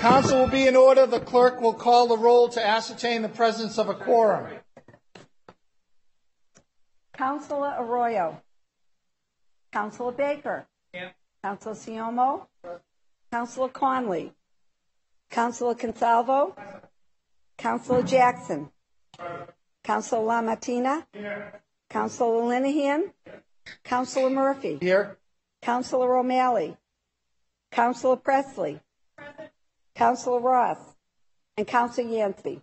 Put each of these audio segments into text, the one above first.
Council will be in order. The clerk will call the roll to ascertain the presence of a quorum. Councilor Arroyo. Councilor Baker. Here. Councilor Siomo. Councilor Conley. Councilor Consalvo. Councilor Jackson. Councilor LaMartina. Here. Councilor Linehan. Councilor Murphy. Here. Councilor O'Malley. Councilor Presley. Councilor Ross. And Councilor Yancey.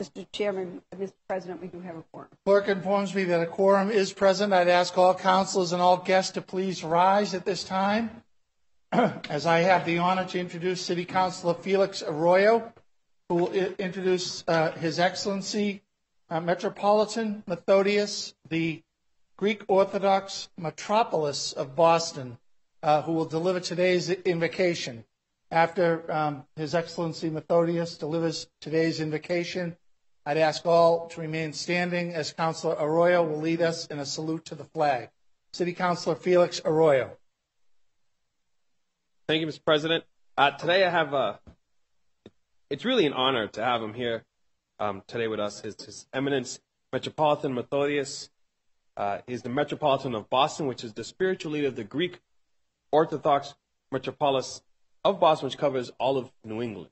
Mr. Chairman, Mr. President, we do have a quorum. Clerk informs me that a quorum is present. I'd ask all councilors and all guests to please rise at this time as I have the honor to introduce City Councilor Felix Arroyo, who will introduce His Excellency Metropolitan Methodius, the Greek Orthodox metropolis of Boston, who will deliver today's invocation. After His Excellency Methodius delivers today's invocation, I'd ask all to remain standing as Councilor Arroyo will lead us in a salute to the flag. City Councilor Felix Arroyo. Thank you, Mr. President. Today I have it's really an honor to have him here today with us. His Eminence Metropolitan Methodius. He's the Metropolitan of Boston, which is the spiritual leader of the Greek Orthodox metropolis of Boston, which covers all of New England.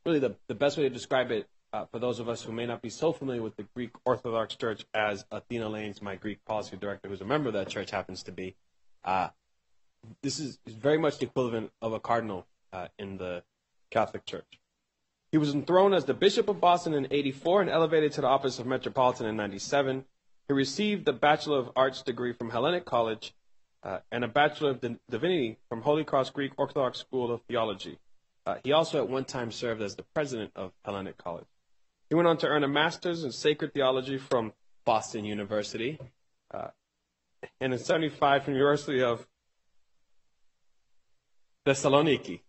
Really the best way to describe it for those of us who may not be so familiar with the Greek Orthodox Church, as Athena Lanes, my Greek policy director, who's a member of that church, happens to be, this is very much the equivalent of a cardinal in the Catholic Church. He was enthroned as the Bishop of Boston in '84 and elevated to the office of Metropolitan in '97. He received the Bachelor of Arts degree from Hellenic College and a Bachelor of Divinity from Holy Cross Greek Orthodox School of Theology. He also at one time served as the president of Hellenic College. He went on to earn a master's in sacred theology from Boston University and in '75 from the University of Thessaloniki.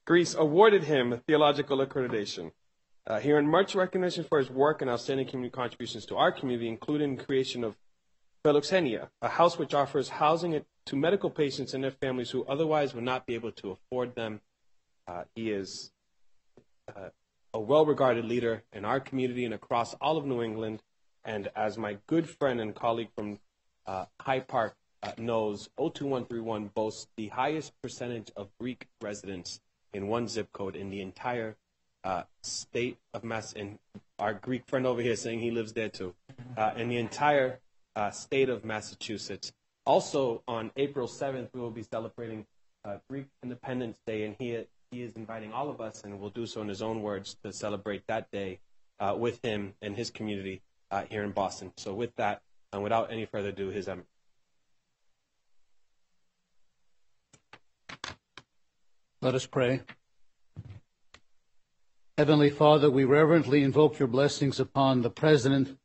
Greece awarded him a theological accreditation. He earned much recognition for his work and outstanding community contributions to our community, including the creation of Philoxenia, a house which offers housing to medical patients and their families who otherwise would not be able to afford them. He is a well-regarded leader in our community and across all of New England. And as my good friend and colleague from Hyde Park knows, 02131 boasts the highest percentage of Greek residents in one zip code in the entire state of Mass. And our Greek friend over here saying he lives there too. In the entire state of Massachusetts. Also, on April 7th, we will be celebrating Greek Independence Day, and he is inviting all of us, and will do so in his own words, to celebrate that day with him and his community here in Boston. So with that, and without any further ado, His Eminence. Let us pray. Heavenly Father, we reverently invoke your blessings upon the President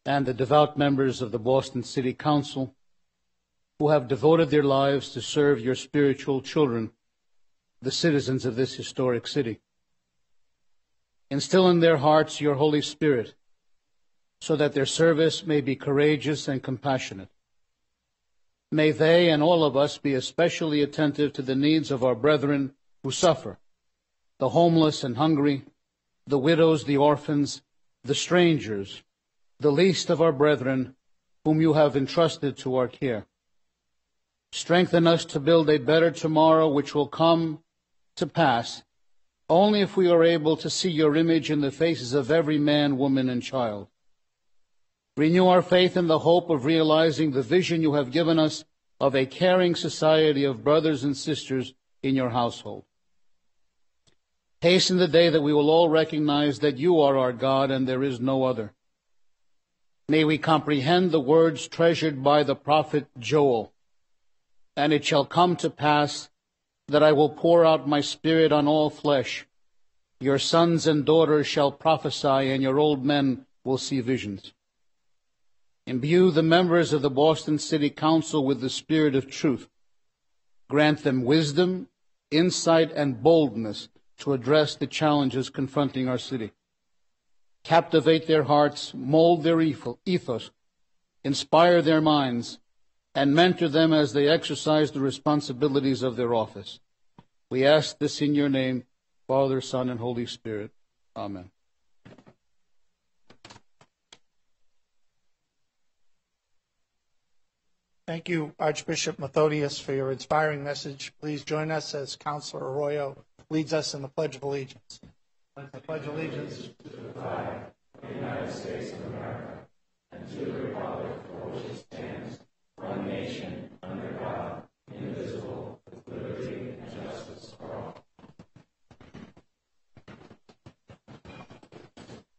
and the devout members of the Boston City Council who have devoted their lives to serve your spiritual children, the citizens of this historic city. Instill in their hearts your Holy Spirit so that their service may be courageous and compassionate. May they and all of us be especially attentive to the needs of our brethren who suffer, the homeless and hungry, the widows, the orphans, the strangers, the least of our brethren whom you have entrusted to our care. Strengthen us to build a better tomorrow which will come to pass only if we are able to see your image in the faces of every man, woman, and child. Renew our faith in the hope of realizing the vision you have given us of a caring society of brothers and sisters in your household. Hasten the day that we will all recognize that you are our God and there is no other. May we comprehend the words treasured by the prophet Joel. And it shall come to pass that I will pour out my Spirit on all flesh. Your sons and daughters shall prophesy, and your old men will see visions. Imbue the members of the Boston City Council with the spirit of truth. Grant them wisdom, insight, and boldness to address the challenges confronting our city. Captivate their hearts, mold their ethos, inspire their minds, and mentor them as they exercise the responsibilities of their office. We ask this in your name, Father, Son, and Holy Spirit. Amen. Thank you, Archbishop Methodius, for your inspiring message. Please join us as Councilor Arroyo leads us in the Pledge of Allegiance. I pledge allegiance to the flag of the United States of America and to the republic for which it stands, one nation, under God, indivisible, with liberty and justice for all.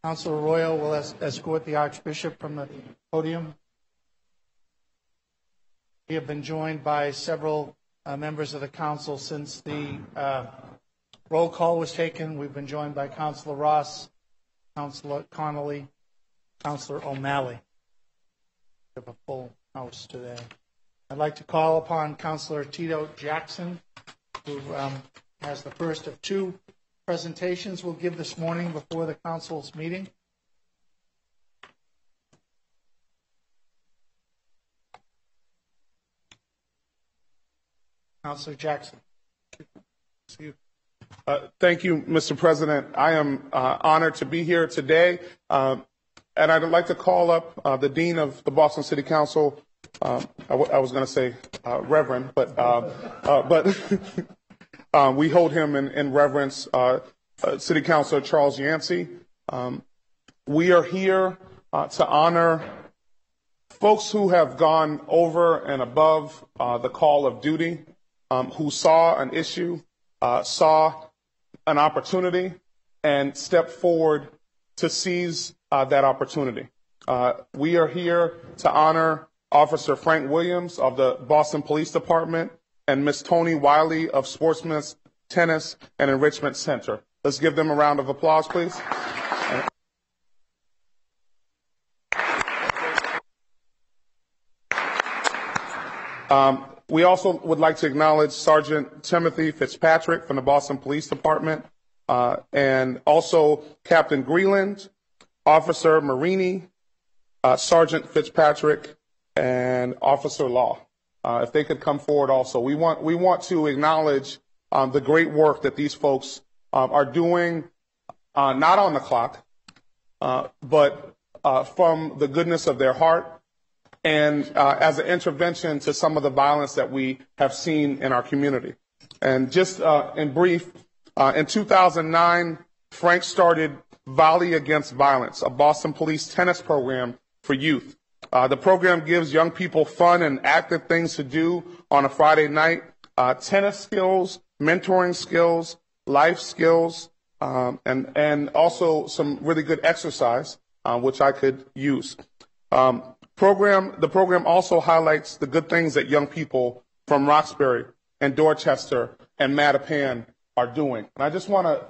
Councilor Arroyo will escort the Archbishop from the podium. We have been joined by several members of the council since the roll call was taken. We've been joined by Councilor Ross, Councilor Connolly, Councilor O'Malley. We have a full house today. I'd like to call upon Councilor Tito Jackson, who has the first of two presentations we'll give this morning before the council's meeting. Councilor Jackson. Thank you, Mr. President. I am honored to be here today, and I'd like to call up the Dean of the Boston City Council. I was going to say Reverend, but we hold him in reverence, City Councilor Charles Yancey. We are here to honor folks who have gone over and above the call of duty, who saw an issue, saw an opportunity, and stepped forward to seize that opportunity. We are here to honor Officer Frank Williams of the Boston Police Department and Miss Tony Wiley of Sportsman's Tennis and Enrichment Center. Let's give them a round of applause, please. We also would like to acknowledge Sergeant Timothy Fitzpatrick from the Boston Police Department, and also Captain Greeland, Officer Marini, Sergeant Fitzpatrick, and Officer Law. If they could come forward also. We want to acknowledge the great work that these folks are doing, not on the clock, but from the goodness of their heart, and as an intervention to some of the violence that we have seen in our community. And just in brief, in 2009, Frank started Volley Against Violence, a Boston Police tennis program for youth. The program gives young people fun and active things to do on a Friday night, tennis skills, mentoring skills, life skills, and also some really good exercise, which I could use. The program also highlights the good things that young people from Roxbury and Dorchester and Mattapan are doing. And I just want to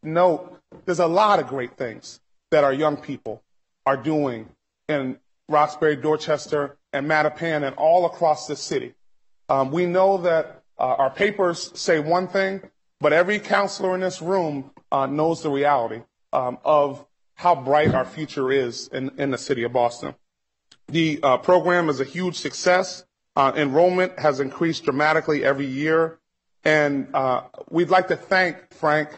note there's a lot of great things that our young people are doing in Roxbury, Dorchester, and Mattapan and all across the city. We know that our papers say one thing, but every counselor in this room knows the reality of how bright our future is in the city of Boston. The program is a huge success. Enrollment has increased dramatically every year. And we'd like to thank Frank,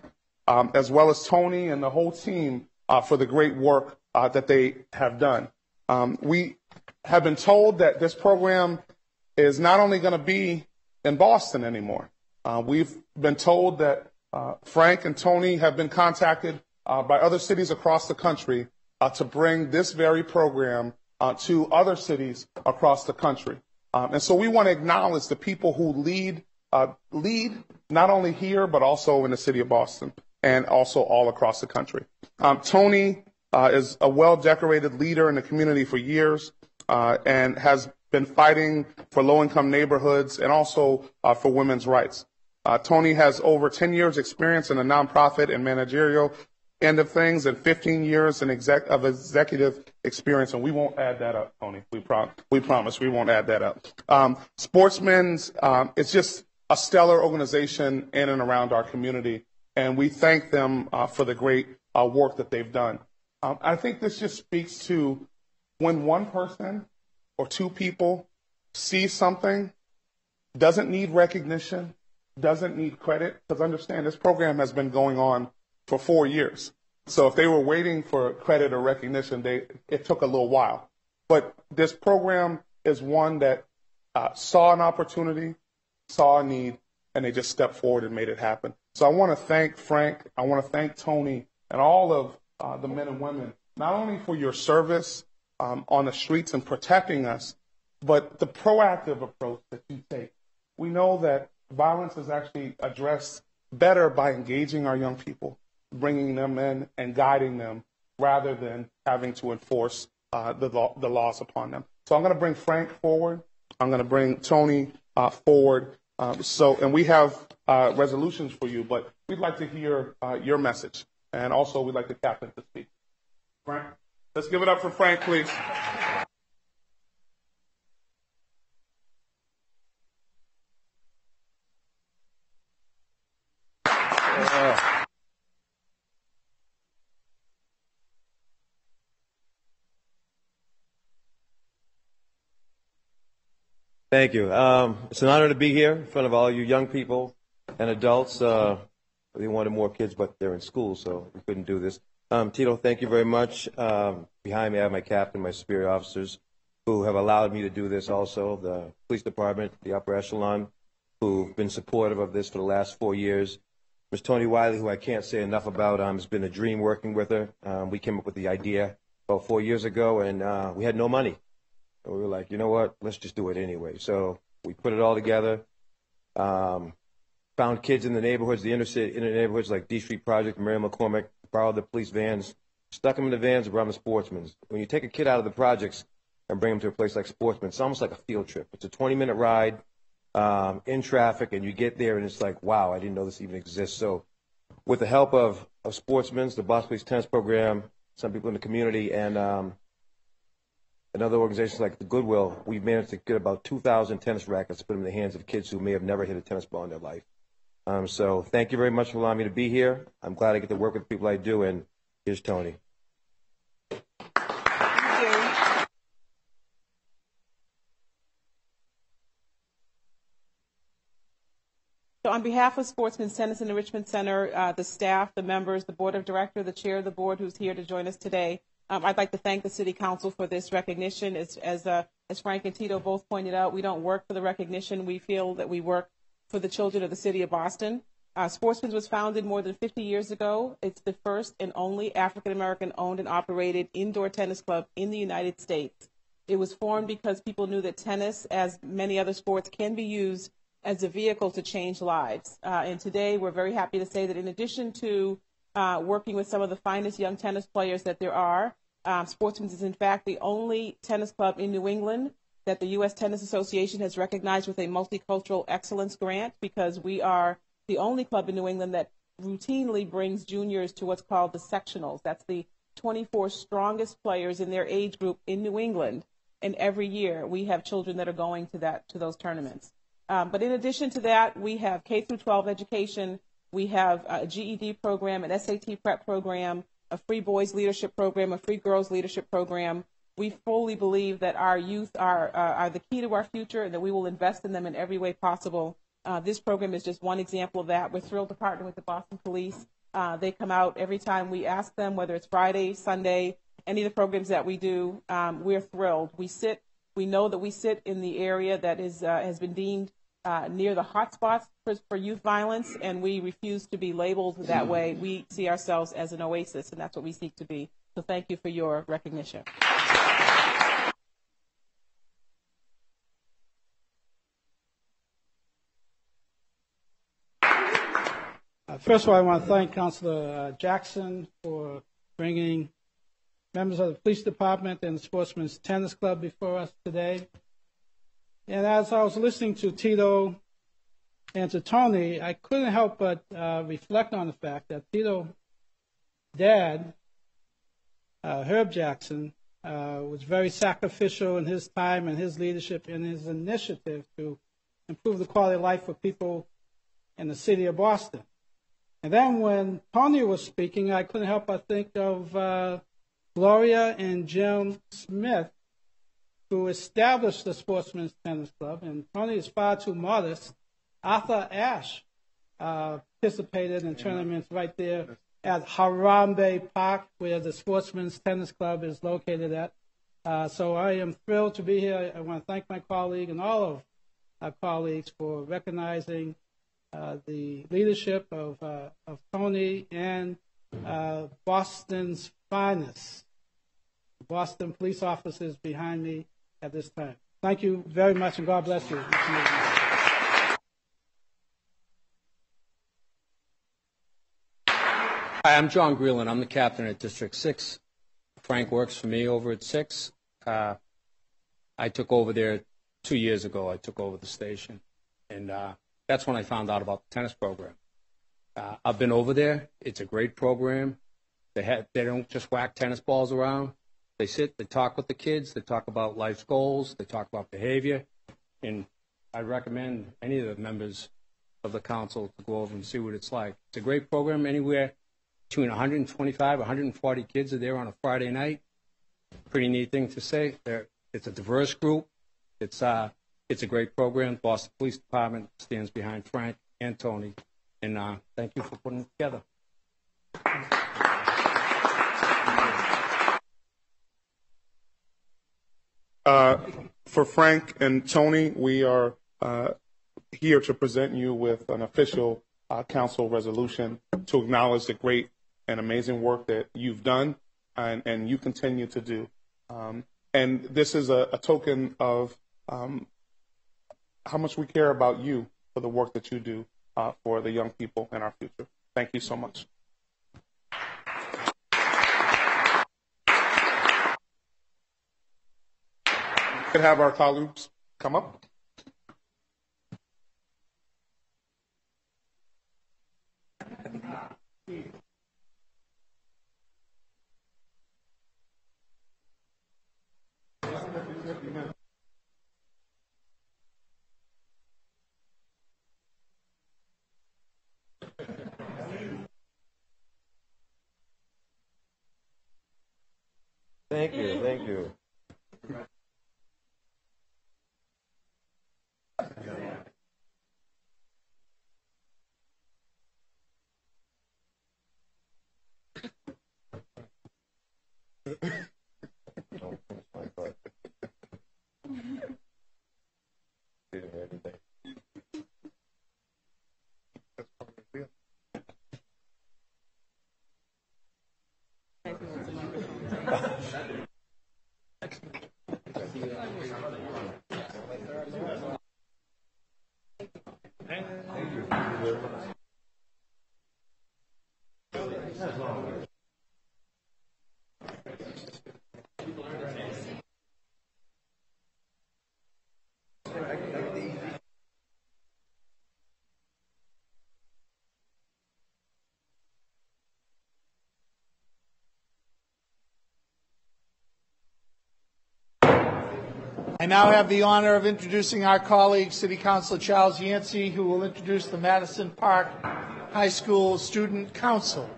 as well as Tony and the whole team, for the great work that they have done. We have been told that this program is not only going to be in Boston anymore. We've been told that Frank and Tony have been contacted by other cities across the country to bring this very program to other cities across the country. And so we want to acknowledge the people who lead not only here, but also in the city of Boston and also all across the country. Tony is a well-decorated leader in the community for years and has been fighting for low-income neighborhoods and also for women's rights. Tony has over 10 years experience in the nonprofit and managerial end of things and 15 years of executive experience, and we won't add that up, Tony. We promise we won't add that up. Sportsmen's, it's just a stellar organization in and around our community, and we thank them for the great work that they've done. I think this just speaks to when one person or two people see something, doesn't need recognition, doesn't need credit, because understand this program has been going on for 4 years. So if they were waiting for credit or recognition, it took a little while. But this program is one that saw an opportunity, saw a need, and they just stepped forward and made it happen. So I want to thank Frank, I want to thank Tony, and all of the men and women, not only for your service on the streets and protecting us, but the proactive approach that you take. We know that violence is actually addressed better by engaging our young people, bringing them in and guiding them, rather than having to enforce the laws upon them. So I'm going to bring Frank forward. I'm going to bring Tony forward. And we have resolutions for you, but we'd like to hear your message. And also, we'd like the captain to speak. Frank, let's give it up for Frank, please. Thank you. It's an honor to be here in front of all you young people and adults. We wanted more kids, but they're in school, so we couldn't do this. Tito, thank you very much. Behind me, I have my captain, my superior officers, who have allowed me to do this also, the police department, the upper echelon, who've been supportive of this for the last 4 years. Ms. Tony Wiley, who I can't say enough about, it's been a dream working with her. We came up with the idea about 4 years ago, and we had no money. And we were like, you know what, let's just do it anyway. So we put it all together, found kids in the neighborhoods, the inner neighborhoods like D Street Project, Mary McCormick, borrowed the police vans, stuck them in the vans and brought them to Sportsman's. When you take a kid out of the projects and bring them to a place like Sportsman's, it's almost like a field trip. It's a 20-minute ride in traffic, and you get there, and it's like, wow, I didn't know this even exists. So with the help of Sportsman's, the Boston Police Tennis Program, some people in the community, and other organizations like the Goodwill, we've managed to get about 2,000 tennis rackets to put in the hands of kids who may have never hit a tennis ball in their life. So thank you very much for allowing me to be here. I'm glad I get to work with the people I do, and here's Tony. Thank you. So on behalf of Sportsman's Tennis and Enrichment Center, the staff, the members, the board of directors, the chair of the board who's here to join us today, I'd like to thank the City Council for this recognition. As Frank and Tito both pointed out, we don't work for the recognition. We feel that we work for the children of the city of Boston. Sportsman's was founded more than 50 years ago. It's the first and only African-American owned and operated indoor tennis club in the United States. It was formed because people knew that tennis, as many other sports, can be used as a vehicle to change lives. And today we're very happy to say that in addition to working with some of the finest young tennis players that there are, Sportsman's is in fact the only tennis club in New England that the U.S. Tennis Association has recognized with a multicultural excellence grant, because we are the only club in New England that routinely brings juniors to what's called the sectionals. That's the 24 strongest players in their age group in New England. And every year we have children that are going to those tournaments. But in addition to that, we have K through 12 education. We have a GED program, an SAT prep program, a free boys leadership program, a free girls leadership program. We fully believe that our youth are the key to our future, and that we will invest in them in every way possible. This program is just one example of that. We're thrilled to partner with the Boston Police. They come out every time we ask them, whether it's Friday, Sunday, any of the programs that we do. We're thrilled. We know that we sit in the area that has been deemed near the hot spots for youth violence, and we refuse to be labeled that way. We see ourselves as an oasis, and that's what we seek to be. So thank you for your recognition. First of all, I want to thank Councilor Jackson for bringing members of the police department and the Sportsman's Tennis Club before us today. And as I was listening to Tito and to Tony, I couldn't help but reflect on the fact that Tito's dad, Herb Jackson, was very sacrificial in his time and his leadership and his initiative to improve the quality of life for people in the city of Boston. And then when Tony was speaking, I couldn't help but think of Gloria and Jim Smith, who established the Sportsman's Tennis Club. And Tony is far too modest Arthur Ashe participated in tournaments right there at Harambe Park, where the Sportsman's Tennis Club is located at. So I am thrilled to be here. I want to thank my colleague and all of our colleagues for recognizing the leadership of Tony and Boston's finest, Boston police officers behind me at this time. Thank you very much, and God bless you. Hi, I'm John Greeland. I'm the captain at District 6. Frank works for me over at 6. I took over there 2 years ago. I took over the station, and that's when I found out about the tennis program. I've been over there. It's a great program. They don't just whack tennis balls around. They sit, they talk with the kids, they talk about life's goals, they talk about behavior, and I recommend any of the members of the council to go over and see what it's like. It's a great program. Anywhere between 125, 140 kids are there on a Friday night. Pretty neat thing to say. It's a diverse group. It's a great program. Boston Police Department stands behind Frank and Tony, and thank you for putting it together. For Frank and Tony, we are here to present you with an official council resolution to acknowledge the great and amazing work that you've done and you continue to do. And this is a token of how much we care about you for the work that you do for the young people in our future. Thank you so much. Could have our colleagues come up. Thank you, thank you. I now have the honor of introducing our colleague, City Councilor Charles Yancey, who will introduce the Madison Park High School Student Council.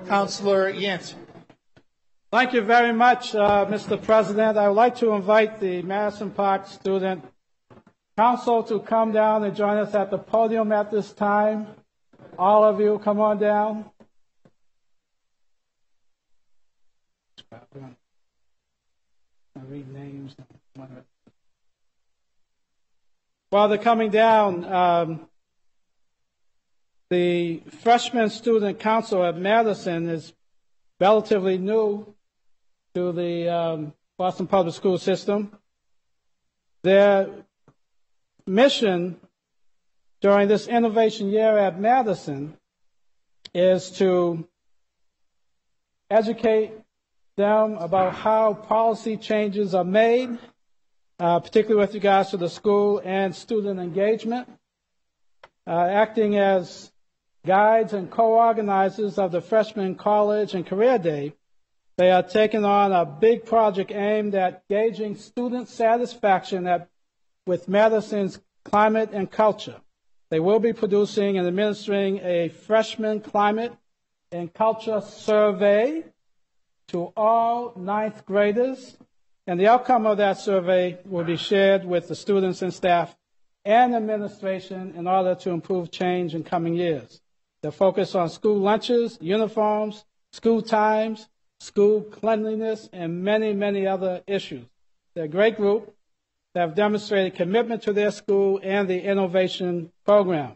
Councilor Yancey. Thank you very much, Mr. President. I would like to invite the Madison Park Student Council to come down and join us at the podium at this time. All of you, come on down. I read names. While they're coming down, the Freshman Student Council at Madison is relatively new to the Boston Public School System. Their mission during this innovation year at Madison is to educate them about how policy changes are made, particularly with regards to the school and student engagement, acting as guides and co-organizers of the Freshman College and Career Day. They are taking on a big project aimed at gauging student satisfaction with Madison's climate and culture. They will be producing and administering a freshman climate and culture survey to all ninth graders, and the outcome of that survey will be shared with the students and staff and administration in order to improve change in coming years. They focus on school lunches, uniforms, school times, school cleanliness, and many, many other issues. They're a great group that have demonstrated commitment to their school and the innovation program.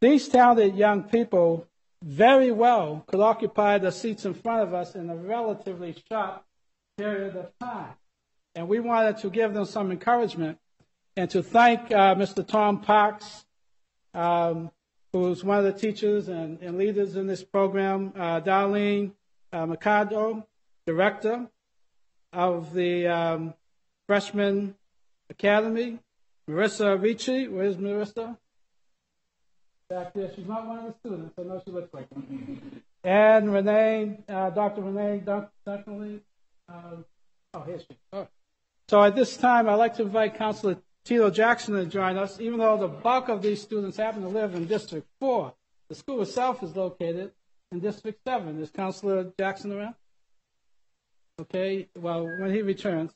These talented young people very well could occupy the seats in front of us in a relatively short period of time. And we wanted to give them some encouragement and to thank Mr. Tom Parks, who's one of the teachers and leaders in this program, Darlene Mercado, director of the Freshman Academy, Marissa Ricci. Where's Marissa? Back there. She's not one of the students. I know she looks like one. And Renee, Dr. Renee Dunkley. Here she is. Oh. So at this time, I'd like to invite Councilor Tito Jackson to join us. Even though the bulk of these students happen to live in District 4, the school itself is located in District 7. Is Councilor Jackson around? Okay, well, when he returns,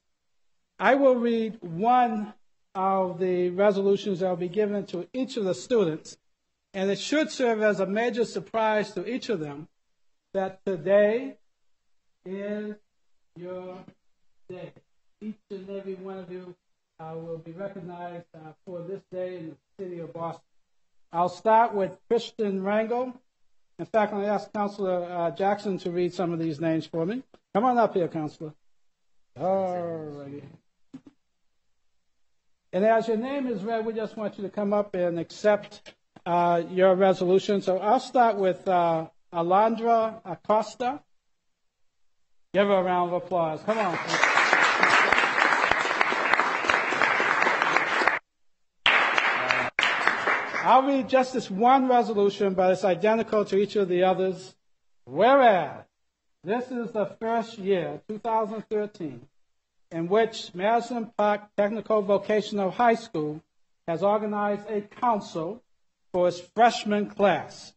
I will read one of the resolutions that will be given to each of the students, and it should serve as a major surprise to each of them that today is your day. Each and every one of you will be recognized for this day in the city of Boston. I'll start with Christian Rangel. In fact, I'm going to ask Councilor Jackson to read some of these names for me. Come on up here, Councilor. All righty. And as your name is read, we just want you to come up and accept your resolution. So I'll start with Alondra Acosta. Give her a round of applause. Come on. I'll read just this one resolution, but it's identical to each of the others. Whereas this is the first year, 2013, in which Madison Park Technical Vocational High School has organized a council for its freshman class.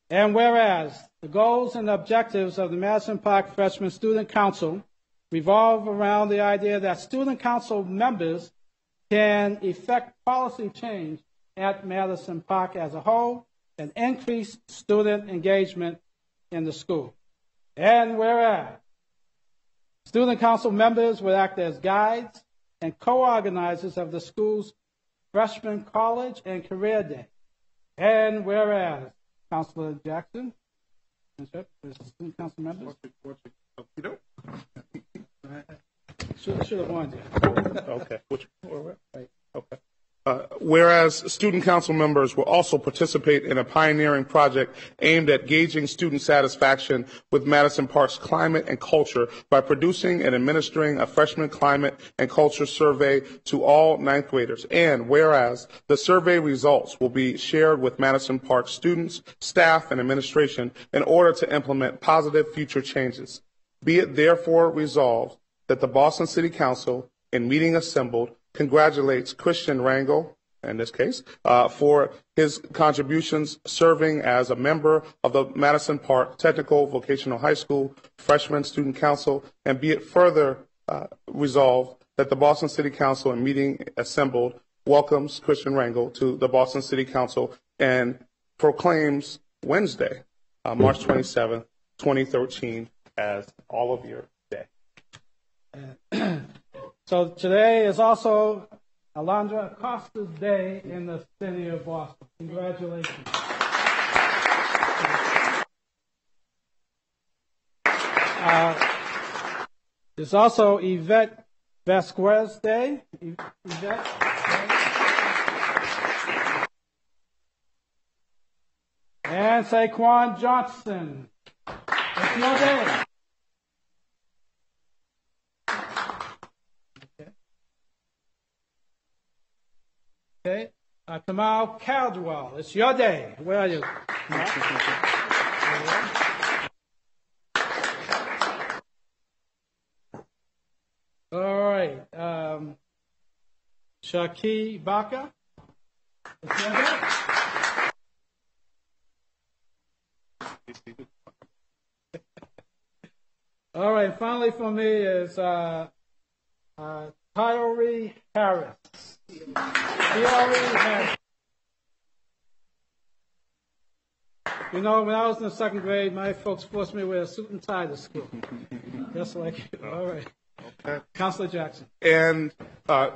And whereas the goals and objectives of the Madison Park Freshman Student Council revolve around the idea that student council members can effect policy change at Madison Park as a whole and increase student engagement in the school. And whereas student council members would act as guides and co-organizers of the school's freshman college and career day. And whereas Councilor Jackson, student council members, should have warned you. Okay. Okay. Whereas student council members will also participate in a pioneering project aimed at gauging student satisfaction with Madison Park's climate and culture by producing and administering a freshman climate and culture survey to all ninth graders. And whereas the survey results will be shared with Madison Park students, staff, and administration in order to implement positive future changes. Be it therefore resolved that the Boston City Council, in meeting assembled, congratulates Christian Rangel, in this case, for his contributions serving as a member of the Madison Park Technical Vocational High School Freshman Student Council, and be it further resolved that the Boston City Council, in meeting assembled, welcomes Christian Rangel to the Boston City Council and proclaims Wednesday, March 27, 2013, as all of your day. So today is also Alondra Acosta's day in the city of Boston. Congratulations. There's also Yvette Vasquez Day. Yvette. And Saquon Johnson. It's your day. Okay. Kamal Caldwell, it's your day. Where are you? All right. Shaki Baka, it's your day. All right. Finally for me is Tyree Harris. He already has. You know, when I was in the second grade, my folks forced me to wear a suit and tie to school. Just like you. All right. Okay. Councilor Jackson. And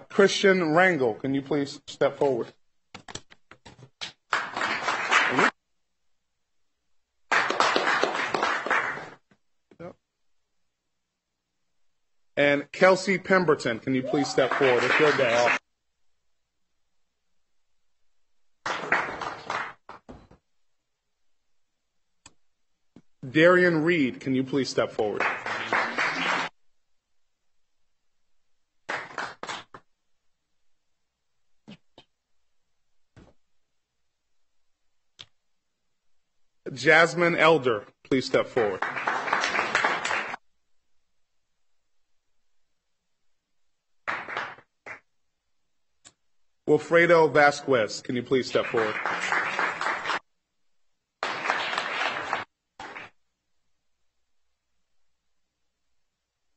Christian Rangel, can you please step forward? And Kelsey Pemberton, can you please step forward? It's your day. Darian Reed, can you please step forward? Jasmine Elder, please step forward. Wilfredo Vasquez, can you please step forward?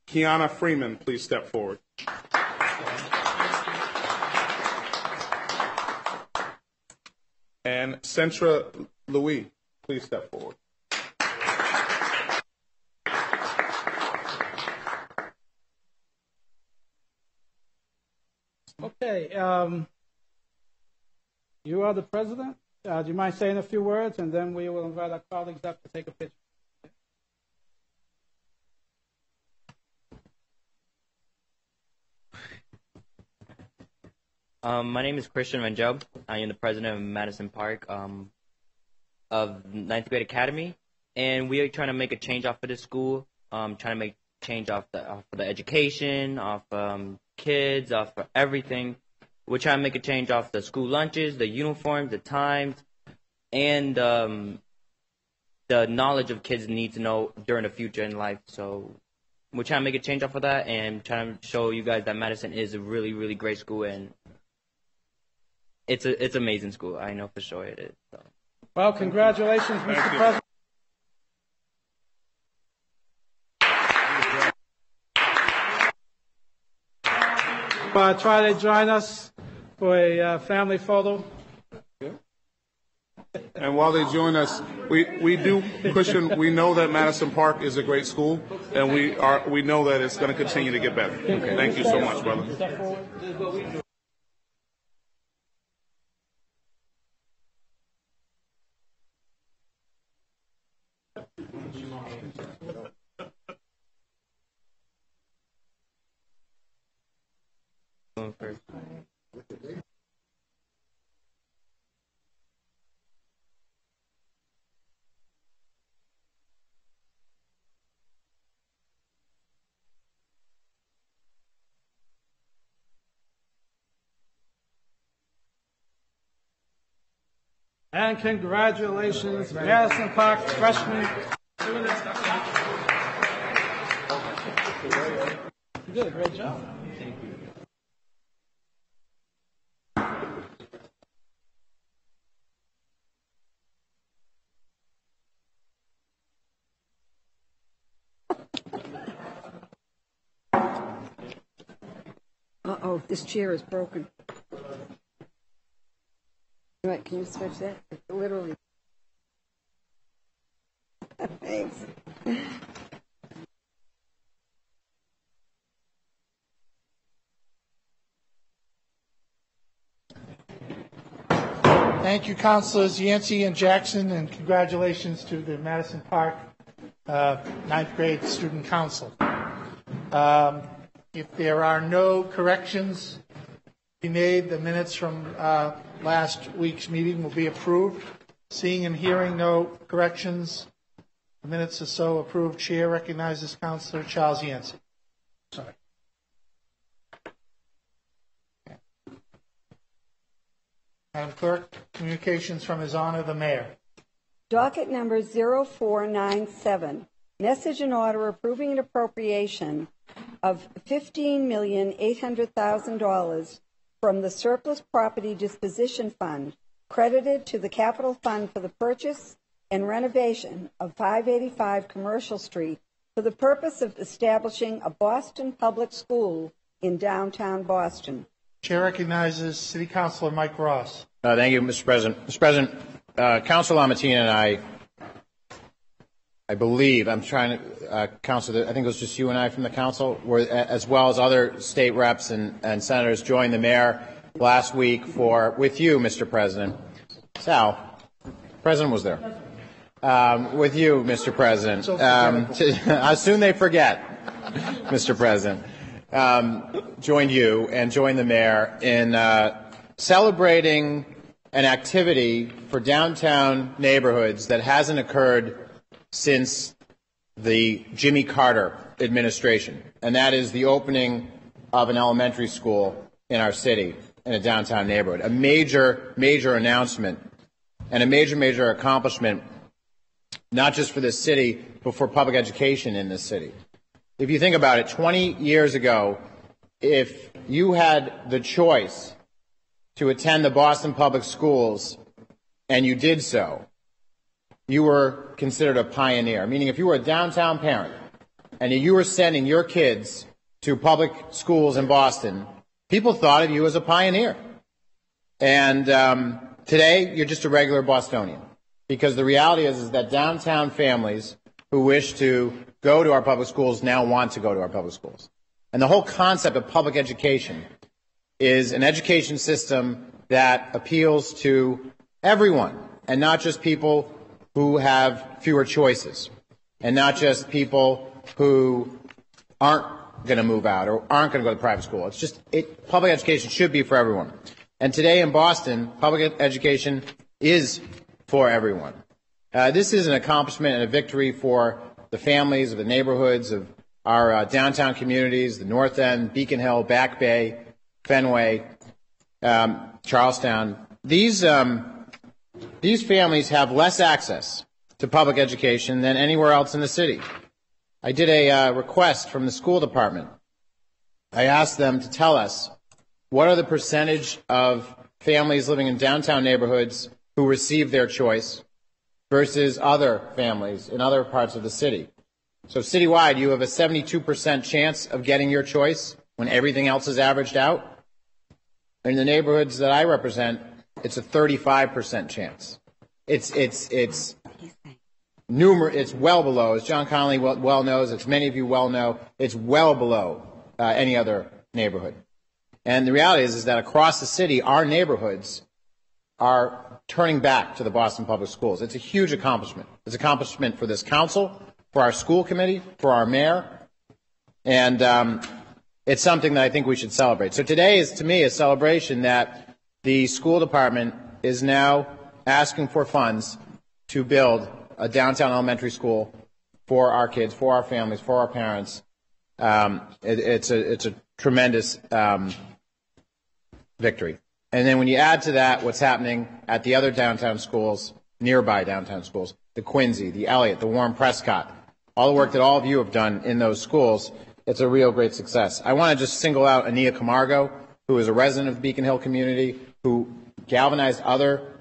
Kiana Freeman, please step forward. And Centra Louis, please step forward. Okay. You are the president. Do you mind saying a few words, and then we will invite our colleagues up to take a picture. My name is Christian Rangel. I am the president of Madison Park of Ninth Grade Academy, and we are trying to make a change off of this school. Trying to make change off of the education, off kids, off of everything. We're trying to make a change off the school lunches, the uniforms, the times, and the knowledge of kids need to know during the future in life. So we're trying to make a change off of that and trying to show you guys that Madison is a really, really great school, and it's an amazing school. I know for sure it is. So. Well, congratulations, Mr. President. Try to join us for a family photo. And while they join us, we do, Christian, we know that Madison Park is a great school, and we know that it's going to continue to get better. Okay. Thank you so much, brother. And congratulations, Madison Park freshman. You did a great job. Thank you. Uh-oh, this chair is broken. Right, can you switch that? Literally. Thanks. Thank you, Councilors Yancey and Jackson, and congratulations to the Madison Park ninth grade student council. If there are no corrections be made, the minutes from last week's meeting will be approved. Seeing and hearing no corrections, the minutes are so approved. Chair recognizes Councilor Charles Yancey. Sorry. Okay. Madam Clerk, communications from His Honor the Mayor. Docket number 0497, message and order approving an appropriation of $15,800,000 from the Surplus Property Disposition Fund credited to the Capital Fund for the purchase and renovation of 585 Commercial Street for the purpose of establishing a Boston public school in downtown Boston. Chair recognizes City Councilor Mike Ross. Thank you, Mr. President. Mr. President, Councilor Lamatina and I believe, I'm trying to, Councilor, I think it was just you and I from the council, as well as other state reps and senators, joined the mayor last week with you, Mr. President. Sal, President was there. With you, Mr. President. How soon they forget, Mr. President. Joined you and joined the mayor in celebrating an activity for downtown neighborhoods that hasn't occurred since the Jimmy Carter administration, and that is the opening of an elementary school in our city in a downtown neighborhood. A major, major announcement and a major, major accomplishment, not just for this city, but for public education in this city. If you think about it, 20 years ago, if you had the choice to attend the Boston Public Schools and you did so, you were considered a pioneer. Meaning if you were a downtown parent and you were sending your kids to public schools in Boston, people thought of you as a pioneer. And today, you're just a regular Bostonian. Because the reality is that downtown families who wish to go to our public schools now want to go to our public schools. And the whole concept of public education is an education system that appeals to everyone, and not just people who have fewer choices, and not just people who aren't going to move out or aren't going to go to private school. It's just public education should be for everyone. And today in Boston, public education is for everyone. This is an accomplishment and a victory for the families of the neighborhoods of our downtown communities, the North End, Beacon Hill, Back Bay, Fenway, Charlestown. These families have less access to public education than anywhere else in the city. I did a request from the school department. I asked them to tell us what are the percentage of families living in downtown neighborhoods who receive their choice versus other families in other parts of the city. So citywide, you have a 72% chance of getting your choice when everything else is averaged out. In the neighborhoods that I represent, it's a 35% chance. It's well below, as John Connolly well knows, as many of you well know, it's well below any other neighborhood. And the reality is that across the city, our neighborhoods are turning back to the Boston Public Schools. It's a huge accomplishment. It's an accomplishment for this council, for our school committee, for our mayor, and it's something that I think we should celebrate. So today is, to me, a celebration that the school department is now asking for funds to build a downtown elementary school for our kids, for our families, for our parents. It's a tremendous victory. And then when you add to that what's happening at the other downtown schools, nearby downtown schools, the Quincy, the Elliott, the Warren Prescott, all the work that all of you have done in those schools, it's a real great success. I want to just single out Ania Camargo, who is a resident of the Beacon Hill community, who galvanized other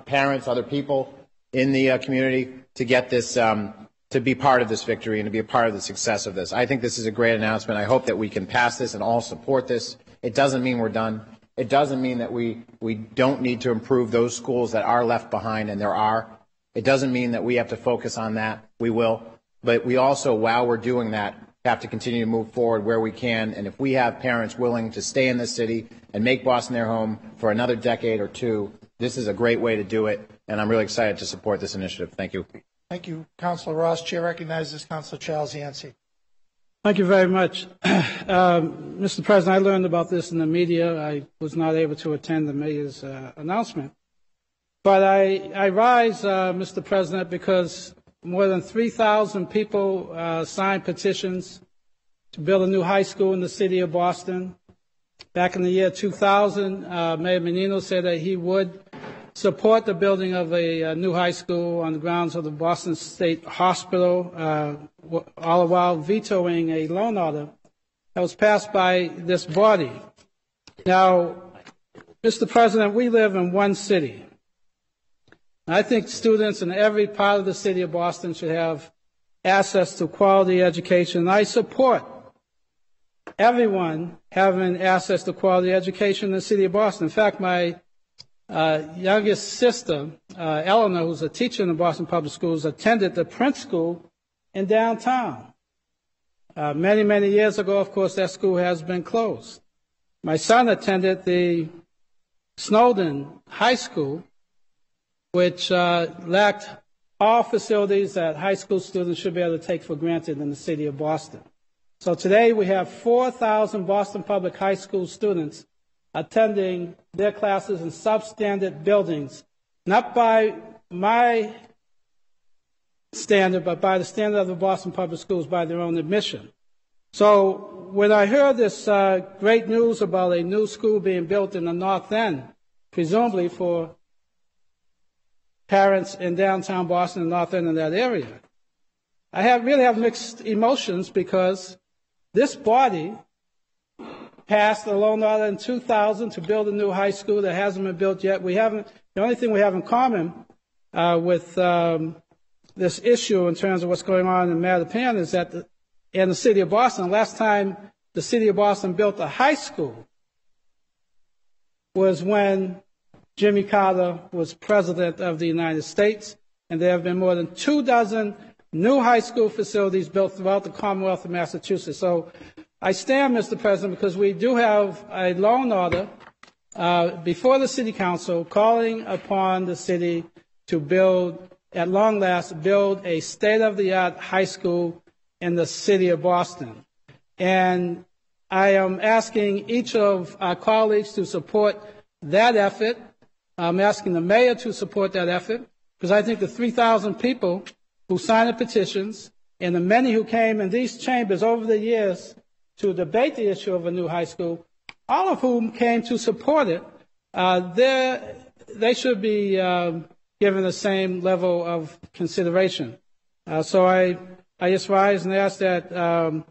parents, other people in the community to get this, to be part of this victory and to be a part of the success of this. I think this is a great announcement. I hope that we can pass this and all support this. It doesn't mean we're done. It doesn't mean that we don't need to improve those schools that are left behind, and there are. It doesn't mean that we have to focus on that. We will. But we also, while we're doing that, have to continue to move forward where we can. And if we have parents willing to stay in this city and make Boston their home for another decade or two, this is a great way to do it. And I'm really excited to support this initiative. Thank you. Thank you, Councilor Ross. Chair recognizes Councilor Charles Yancey. Thank you very much. Mr. President, I learned about this in the media. I was not able to attend the mayor's announcement. But I rise, Mr. President, because more than 3,000 people signed petitions to build a new high school in the city of Boston. Back in the year 2000, Mayor Menino said that he would support the building of a new high school on the grounds of the Boston State Hospital, all the while vetoing a loan order that was passed by this body. Now, Mr. President, we live in one city. I think students in every part of the city of Boston should have access to quality education. I support everyone having access to quality education in the city of Boston. In fact, my youngest sister, Eleanor, who's a teacher in the Boston Public Schools, attended the Prince School in downtown. Many, many years ago, of course, that school has been closed. My son attended the Snowden High School, which lacked all facilities that high school students should be able to take for granted in the city of Boston. So today we have 4,000 Boston Public High School students attending their classes in substandard buildings, not by my standard, but by the standard of the Boston Public Schools, by their own admission. So when I heard this great news about a new school being built in the North End, presumably for parents in downtown Boston and North End in that area, I really have mixed emotions, because this body passed a loan order in 2000 to build a new high school that hasn't been built yet. The only thing we have in common with this issue in terms of what's going on in Mattapan is that in the city of Boston, last time the city of Boston built a high school was when Jimmy Carter was president of the United States, and there have been more than 24 new high school facilities built throughout the Commonwealth of Massachusetts. So I stand, Mr. President, because we do have a loan order before the City Council calling upon the city to build, at long last, build a state-of-the-art high school in the city of Boston. And I am asking each of our colleagues to support that effort. I'm asking the mayor to support that effort, because I think the 3,000 people who signed the petitions and the many who came in these chambers over the years to debate the issue of a new high school, all of whom came to support it, they should be given the same level of consideration. So I just rise and ask that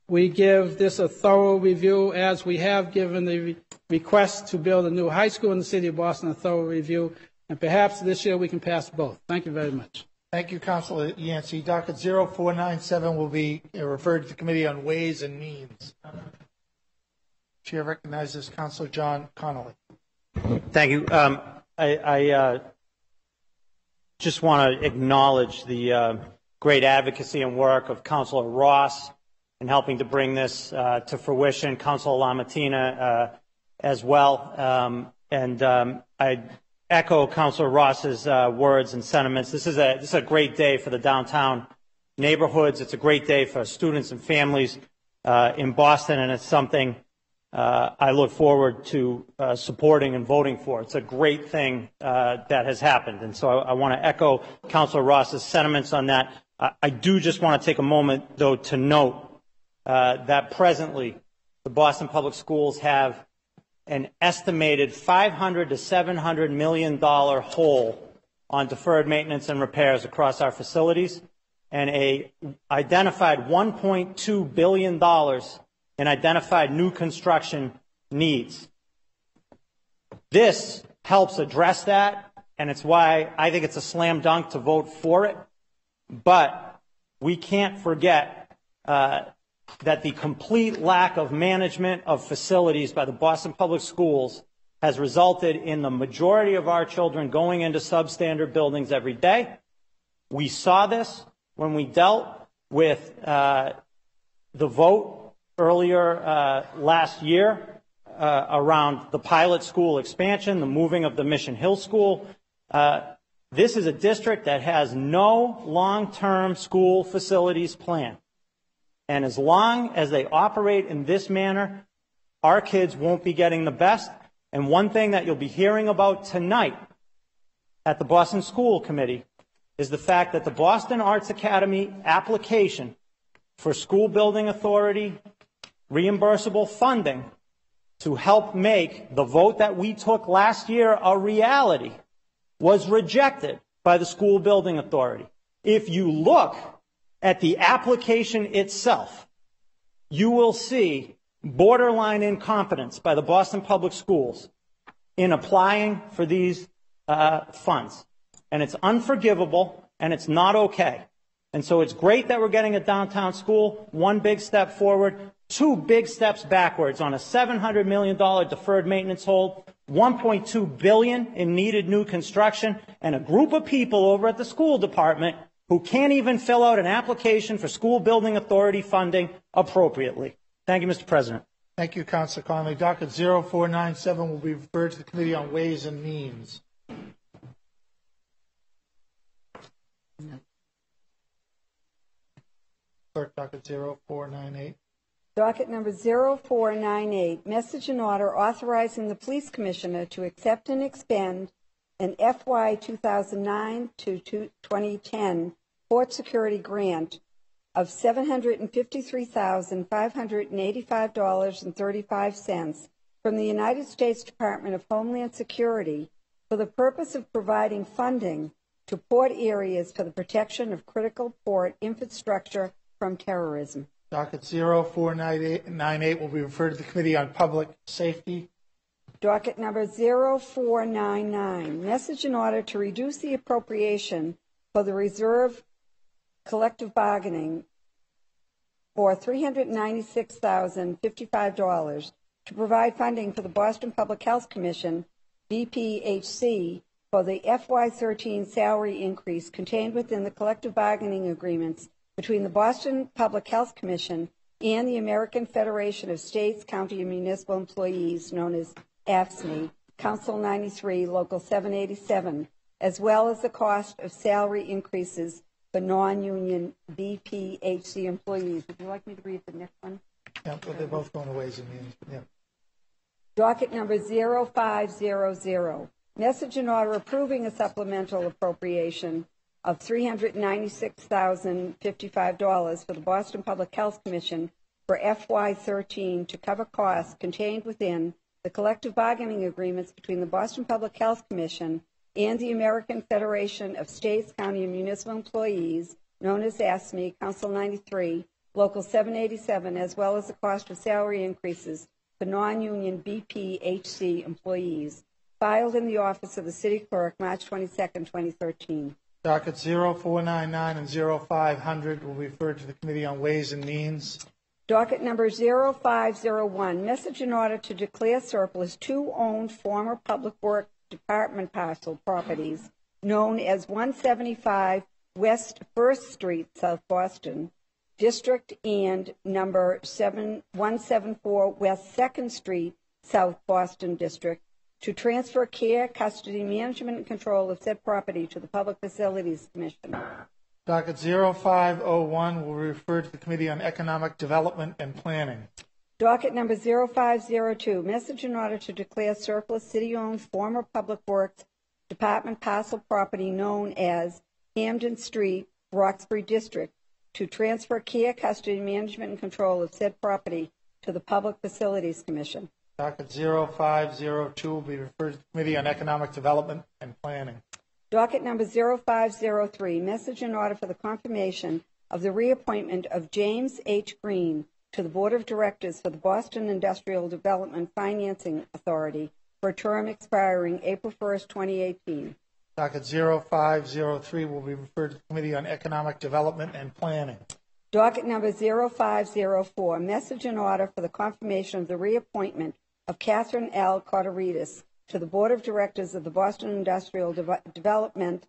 we give this a thorough review, as we have given the request to build a new high school in the city of Boston a thorough review, and perhaps this year we can pass both. Thank you very much. Thank you, Councilor Yancey. Docket 0497 will be referred to the Committee on Ways and Means. Chair recognizes Councilor John Connolly. Thank you. I just want to acknowledge the great advocacy and work of Councilor Ross in helping to bring this to fruition, Councilor LaMattina as well. I echo Councilor Ross's words and sentiments. This is a great day for the downtown neighborhoods. It's a great day for students and families in Boston, and it's something I look forward to supporting and voting for. It's a great thing that has happened, and so I want to echo Councilor Ross's sentiments on that. I do just want to take a moment, though, to note that presently the Boston Public Schools have an estimated $500 to $700 million hole on deferred maintenance and repairs across our facilities, and a identified $1.2 billion in identified new construction needs. This helps address that, and it's why I think it's a slam dunk to vote for it. But we can't forget that the complete lack of management of facilities by the Boston Public Schools has resulted in the majority of our children going into substandard buildings every day. We saw this when we dealt with the vote earlier last year around the pilot school expansion, the moving of the Mission Hill School. This is a district that has no long-term school facilities plan. And as long as they operate in this manner, our kids won't be getting the best. And one thing that you'll be hearing about tonight at the Boston School Committee is the fact that the Boston Arts Academy application for school building authority reimbursable funding to help make the vote that we took last year a reality was rejected by the school building authority. If you look at the application itself, you will see borderline incompetence by the Boston Public Schools in applying for these funds. And it's unforgivable, and it's not okay. And so it's great that we're getting a downtown school, one big step forward, two big steps backwards on a $700 million deferred maintenance hold, $1.2 billion in needed new construction, and a group of people over at the school department who can't even fill out an application for school building authority funding appropriately. Thank you, Mr. President. Thank you, Councilor Conley. Docket 0497 will be referred to the Committee on Ways and Means. Clerk, docket 0498. Docket number 0498, message and order authorizing the police commissioner to accept and expend an FY 2009 to 2010 port security grant of $753,585.35 from the United States Department of Homeland Security for the purpose of providing funding to port areas for the protection of critical port infrastructure from terrorism. Docket 0498 will be referred to the Committee on Public Safety. Docket number 0499, message in order to reduce the appropriation for the reserve collective bargaining for $396,055 to provide funding for the Boston Public Health Commission, BPHC, for the FY13 salary increase contained within the collective bargaining agreements between the Boston Public Health Commission and the American Federation of States, County, and Municipal Employees, known as AFSCME, Council 93, Local 787, as well as the cost of salary increases for non-union BPHC employees. Would you like me to read the next one? Yeah, but they're both going to Ways and Means. Yeah. Docket number 0500, message and order approving a supplemental appropriation of $396,055 for the Boston Public Health Commission for FY13 to cover costs contained within the collective bargaining agreements between the Boston Public Health Commission and the American Federation of States, County, and Municipal Employees, known as AFSCME, Council 93, Local 787, as well as the cost of salary increases for non-union BPHC employees, filed in the office of the City Clerk, March 22, 2013. Docket 0499 and 0500 will be referred to the Committee on Ways and Means. Docket number 0501, message in order to declare surplus two owned former Public Works Department parcel properties known as 175 West 1st Street, South Boston District, and number 174 West 2nd Street, South Boston District, to transfer care, custody, management, and control of said property to the Public Facilities Commission. Docket 0501 will refer to the Committee on Economic Development and Planning. Docket number 0502, message in order to declare surplus city-owned former Public Works Department parcel property known as Hamden Street, Roxbury District, to transfer care, custody, management, and control of said property to the Public Facilities Commission. Docket 0502 will be referred to the Committee on Economic Development and Planning. Docket number 0503, message in order for the confirmation of the reappointment of James H. Green to the Board of Directors for the Boston Industrial Development Financing Authority for a term expiring April 1st, 2018. Docket 0503 will be referred to the Committee on Economic Development and Planning. Docket number 0504, message in order for the confirmation of the reappointment of Catherine L. Carterides to the Board of Directors of the Boston Industrial Development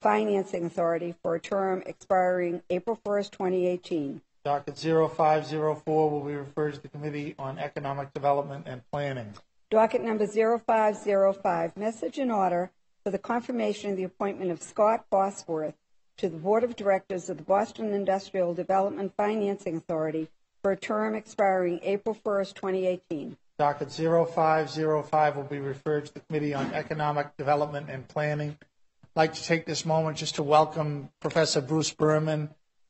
Financing Authority for a term expiring April 1st, 2018. Docket 0504 will be referred to the Committee on Economic Development and Planning. Docket number 0505, message in order for the confirmation of the appointment of Scott Bosworth to the Board of Directors of the Boston Industrial Development Financing Authority for a term expiring April 1st, 2018. Docket 0505 will be referred to the Committee on Economic Development and Planning. I'd like to take this moment just to welcome Professor Bruce Berman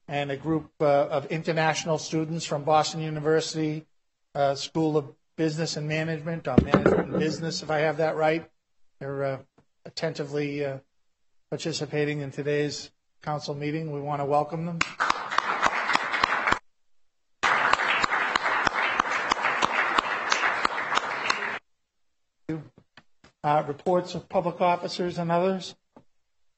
and a group of international students from Boston University School of Business and Management, or Management and Business, if I have that right. They're attentively participating in today's council meeting. We want to welcome them. Reports of public officers and others.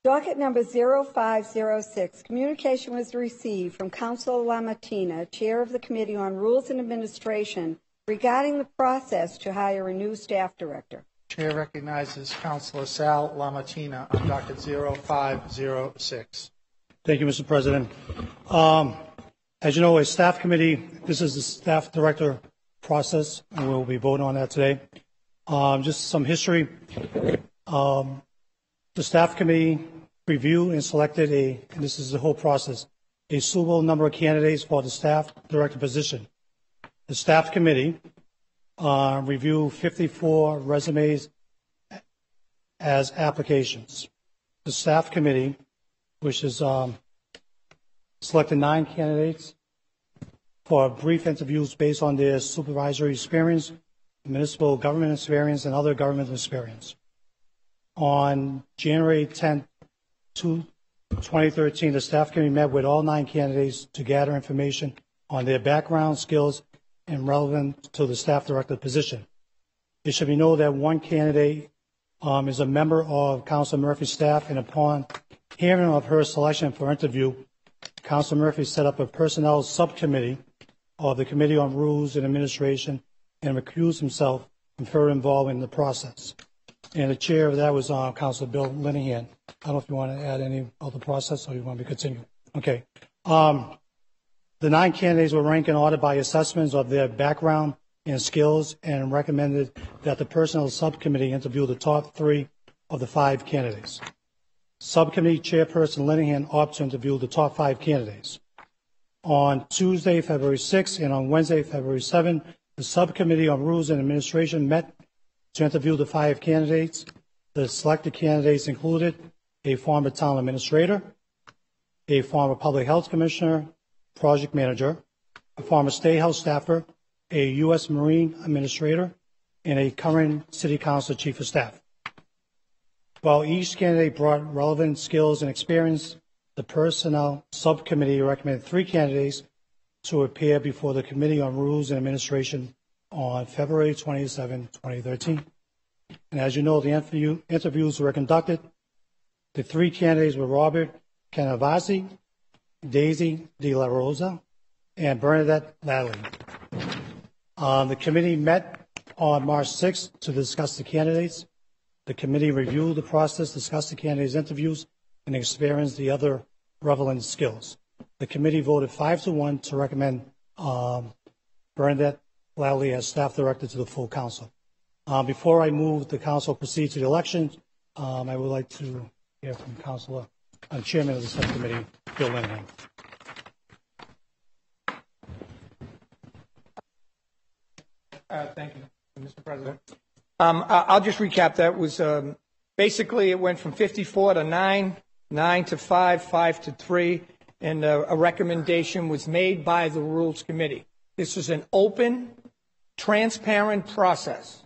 Docket number 0506, communication was received from Councilor Lamatina, Chair of the Committee on Rules and Administration, regarding the process to hire a new staff director. Chair recognizes Councilor Sal Lamatina on docket 0506. Thank you, Mr. President. As you know, a staff committee, this is the staff director process, and we'll be voting on that today. Just some history. The staff committee reviewed and selected and this is the whole process, a suitable number of candidates for the staff director position. The staff committee reviewed 54 resumes as applications. The staff committee, which is selected 9 candidates for brief interviews based on their supervisory experience, municipal government experience, and other government experience. On January 10, 2013, the staff committee met with all 9 candidates to gather information on their background, skills, and relevant to the staff director position. It should be noted that one candidate is a member of Councilor Murphy's staff, and upon hearing of her selection for interview, Councilor Murphy set up a personnel subcommittee of the Committee on Rules and Administration and recused himself from further involvement in the process. And the chair of that was Councilor Bill Linehan. I don't know if you want to add any of the process or you want me to continue. Okay. The 9 candidates were ranked in order by assessments of their background and skills and recommended that the personnel subcommittee interview the top 3 of the 5 candidates. Subcommittee chairperson Linehan opted to interview the top 5 candidates. On Tuesday, February 6, and on Wednesday, February 7, the Subcommittee on Rules and Administration met to interview the 5 candidates. The selected candidates included a former town administrator, a former public health commissioner, project manager, a former state house staffer, a U.S. Marine administrator, and a current city council chief of staff. While each candidate brought relevant skills and experience, the personnel subcommittee recommended 3 candidates to appear before the Committee on Rules and Administration on February 27, 2013. And as you know, the interviews were conducted. The 3 candidates were Robert Canavazzi, Daisy De La Rosa, and Bernadette Lally. The committee met on March 6 to discuss the candidates. The committee reviewed the process, discussed the candidates' interviews, and experienced the other relevant skills. The committee voted 5-1 to recommend Bernadette Lally as staff director to the full council. Before I move the council proceed to the election, I would like to hear from Councilor, Chairman of the subcommittee, Bill Linehan. Thank you, Mr. President. I'll just recap that. It was basically it went from 54 to 9, 9 to 5, 5 to 3, and a recommendation was made by the Rules Committee. This is an open, transparent process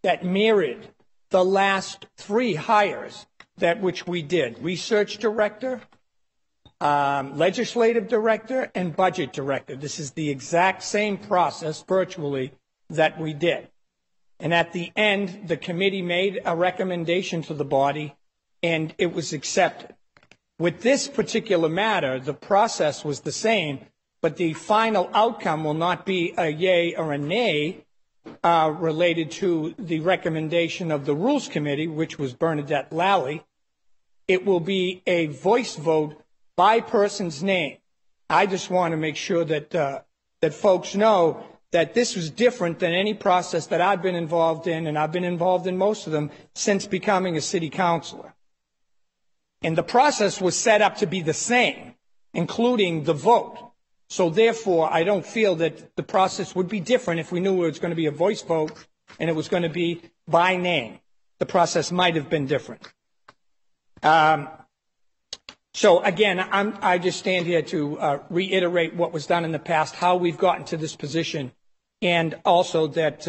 that mirrored the last 3 hires that which we did: research director, legislative director, and budget director. This is the exact same process, virtually, that we did. And at the end, the committee made a recommendation to the body, and it was accepted. With this particular matter, the process was the same, but the final outcome will not be a yay or a nay related to the recommendation of the Rules Committee, which was Bernadette Lally. It will be a voice vote by person's name. I just want to make sure that that folks know that this was different than any process that I've been involved in, and I've been involved in most of them since becoming a city councilor. And the process was set up to be the same, including the vote. So therefore, I don't feel that the process would be different if we knew it was going to be a voice vote and it was going to be by name. The process might have been different. So again, I just stand here to reiterate what was done in the past, how we've gotten to this position, and also that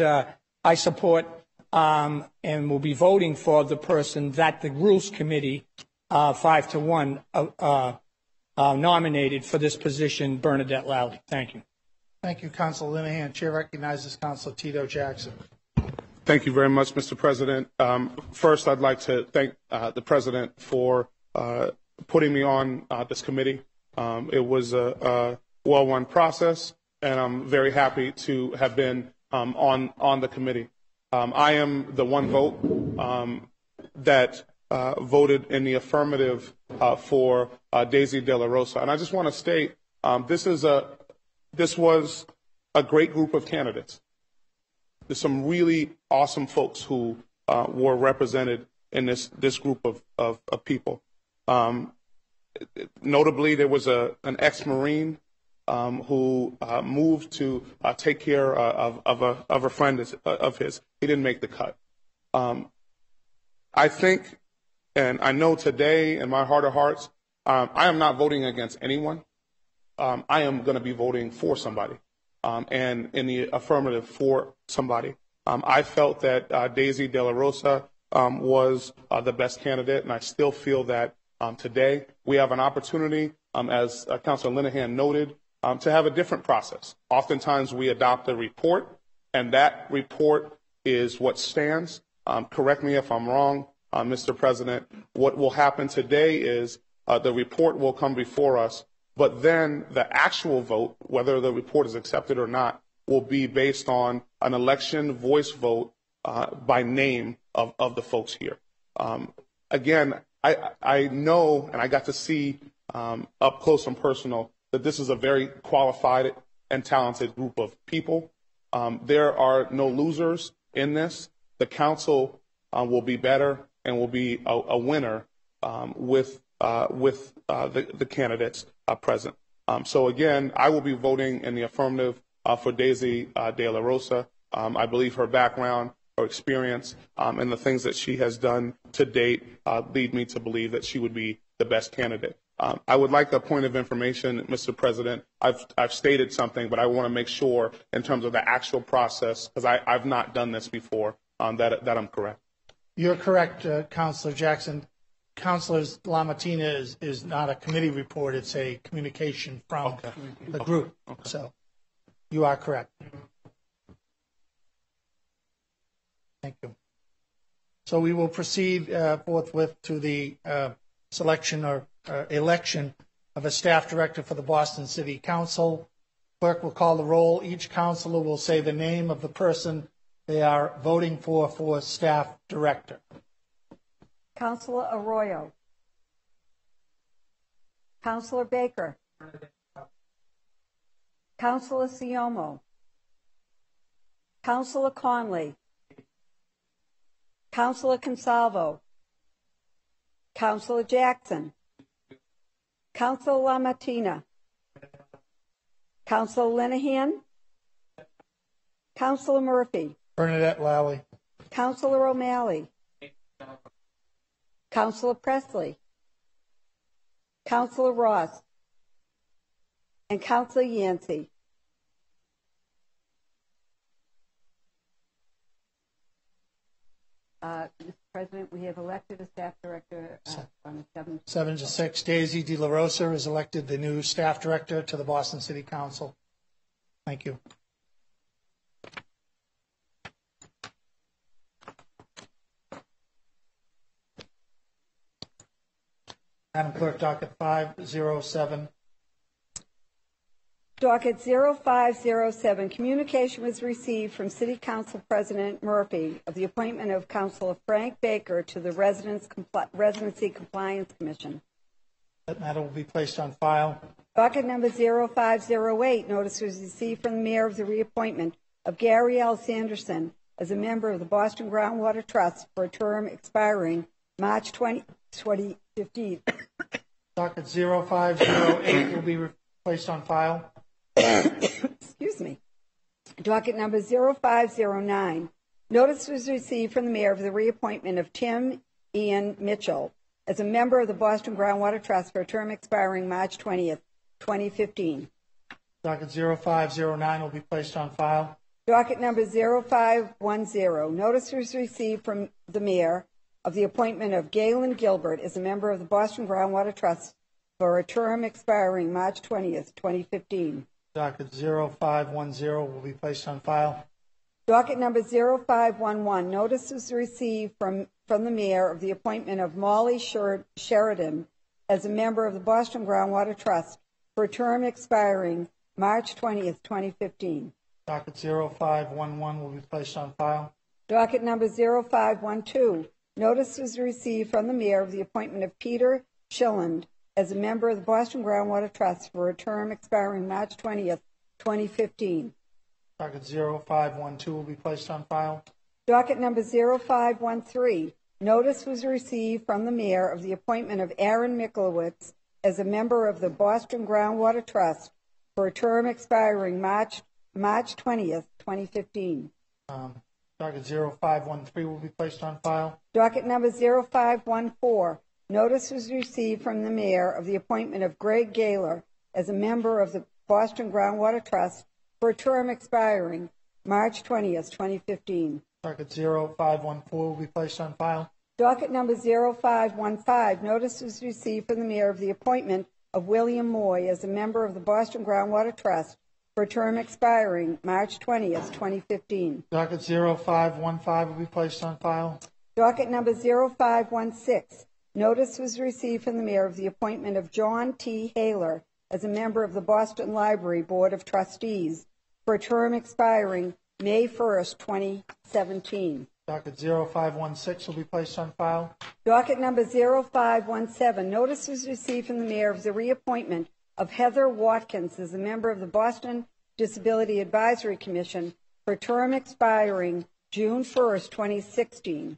I support and will be voting for the person that the Rules Committee 5-1 nominated for this position, Bernadette Lally. Thank you. Thank you, Councilor Linehan. Chair recognizes Councilor Tito Jackson. Thank you very much, Mr. President. First, I'd like to thank the President for putting me on this committee. It was a well-run process, and I'm very happy to have been on the committee. I am the one vote that voted in the affirmative for Daisy De La Rosa. And I just want to state this was a great group of candidates. There's some really awesome folks who were represented in this group of people. Notably, there was an ex-Marine who moved to take care of a friend of his. He didn't make the cut. I think, and I know today in my heart of hearts, I am not voting against anyone. I am going to be voting for somebody, and in the affirmative for somebody. I felt that Daisy De La Rosa was the best candidate, and I still feel that today we have an opportunity, as Councilor Linehan noted, to have a different process. Oftentimes we adopt a report, and that report is what stands. Correct me if I'm wrong, Mr. President. What will happen today is the report will come before us, but then the actual vote, whether the report is accepted or not, will be based on an election voice vote by name of the folks here. Again, I know, and I got to see up close and personal, that this is a very qualified and talented group of people. There are no losers in this. The council will be better and will be a winner with the candidates present. So again, I will be voting in the affirmative for Daisy De La Rosa. I believe her background, her experience, and the things that she has done to date lead me to believe that she would be the best candidate. I would like a point of information, Mr. President. I've stated something, but I want to make sure in terms of the actual process, because I've not done this before, that I'm correct. You're correct, Councilor Jackson. Councilor LaMattina is not a committee report. It's a communication from the group. Okay. So you are correct. Thank you. So we will proceed forthwith to the selection or election of a staff director for the Boston City Council. Clerk will call the roll. Each councilor will say the name of the person they are voting for staff director. Councilor Arroyo. Councilor Baker. Councilor Siomo. Councilor Conley. Councilor Consalvo. Councilor Jackson. Councilor LaMattina. Councilor Linehan. Councilor Murphy. Bernadette Lally. Councilor O'Malley. Councilor Presley. Councilor Ross. And Councilor Yancey. Mr. President, we have elected a staff director on the 7 to 6. Daisy De La Rosa is elected the new staff director to the Boston City Council. Thank you. Madam Clerk, docket 507. Docket 0507, communication was received from City Council President Murphy of the appointment of Councilor Frank Baker to the Residency Compliance Commission. That matter will be placed on file. Docket number 0508, notice was received from the Mayor of the reappointment of Gary L. Sanderson as a member of the Boston Groundwater Trust for a term expiring March 20, 2015. Docket 0508 will be placed on file. Excuse me. Docket number 0509. Notice was received from the Mayor of the reappointment of Tim Ian Mitchell as a member of the Boston Groundwater Trust for a term expiring March 20th, 2015. Docket 0509 will be placed on file. Docket number 0510. Notice was received from the Mayor of the appointment of Galen Gilbert as a member of the Boston Groundwater Trust for a term expiring March 20th, 2015. Docket 0510 will be placed on file. Docket number 0511. Notice was received from from the mayor of the appointment of Molly Sheridan as a member of the Boston Groundwater Trust for a term expiring March 20th, 2015. Docket 0511 will be placed on file. Docket number 0512. Notice was received from the mayor of the appointment of Peter Schilland as a member of the Boston Groundwater Trust for a term expiring March 20th, 2015. Docket 0512 will be placed on file. Docket number 0513. Notice was received from the mayor of the appointment of Aaron Mikulowicz as a member of the Boston Groundwater Trust for a term expiring March 20th, 2015. Docket 0513 will be placed on file. Docket number 0514. Notice was received from the mayor of the appointment of Greg Gaylor as a member of the Boston Groundwater Trust for a term expiring March 20th, 2015. Docket 0514 will be placed on file. Docket number 0515. Notice was received from the mayor of the appointment of William Moy as a member of the Boston Groundwater Trust for a term expiring March 20th, 2015. Docket 0515 will be placed on file. Docket number 0516. Notice was received from the mayor of the appointment of John T. Haler as a member of the Boston Library Board of Trustees for a term expiring May 1st, 2017. Docket 0516 will be placed on file. Docket number 0517. Notice was received from the mayor of the reappointment of Heather Watkins as a member of the Boston Disability Advisory Commission for a term expiring June 1st, 2016.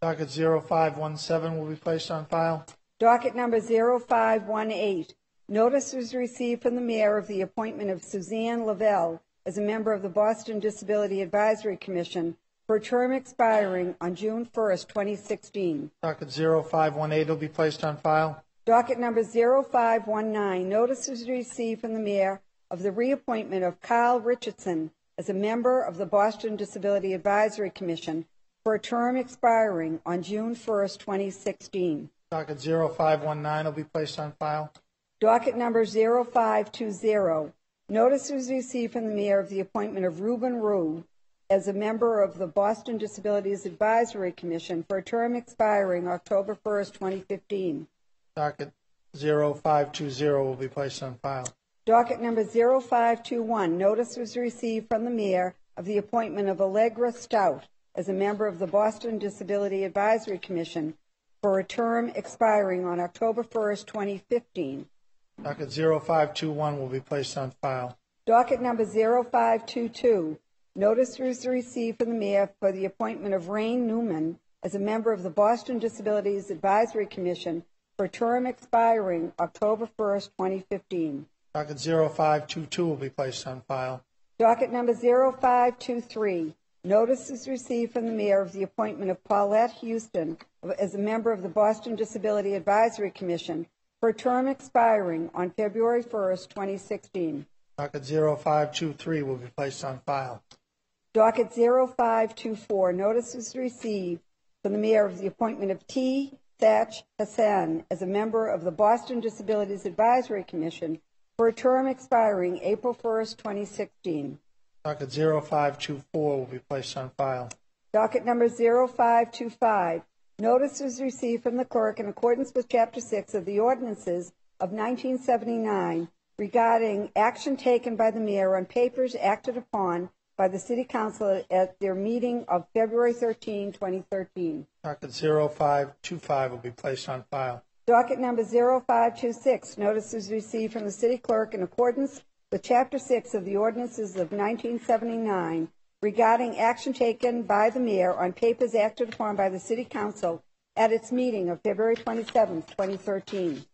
Docket 0517 will be placed on file. Docket number 0518. Notice was received from the mayor of the appointment of Suzanne Lavelle as a member of the Boston Disability Advisory Commission for a term expiring on June 1st, 2016. Docket 0518 will be placed on file. Docket number 0519. Notice was received from the mayor of the reappointment of Kyle Richardson as a member of the Boston Disability Advisory Commission for a term expiring on June 1st, 2016. Docket 0519 will be placed on file. Docket number 0520. Notice was received from the mayor of the appointment of Reuben Rue as a member of the Boston Disabilities Advisory Commission for a term expiring October 1st, 2015. Docket 0520 will be placed on file. Docket number 0521. Notice was received from the mayor of the appointment of Allegra Stout as a member of the Boston Disability Advisory Commission for a term expiring on October 1st, 2015. Docket 0521 will be placed on file. Docket number 0522. Notice was received from the mayor for the appointment of Rain Newman as a member of the Boston Disabilities Advisory Commission for a term expiring October 1st, 2015. Docket 0522 will be placed on file. Docket number 0523. Notice is received from the mayor of the appointment of Paulette Houston as a member of the Boston Disability Advisory Commission for a term expiring on February 1st, 2016. Docket 0523 will be placed on file. Docket 0524. Notice is received from the mayor of the appointment of T. Thatch Hassan as a member of the Boston Disabilities Advisory Commission for a term expiring April 1st, 2016. Docket 0524 will be placed on file. Docket number 0525. Notice was received from the clerk in accordance with Chapter 6 of the Ordinances of 1979 regarding action taken by the mayor on papers acted upon by the City Council at their meeting of February 13, 2013. Docket 0525 will be placed on file. Docket number 0526. Notice was received from the city clerk in accordance with Chapter 6 of the Ordinances of 1979 regarding action taken by the mayor on papers acted upon by the City Council at its meeting of February 27, 2013.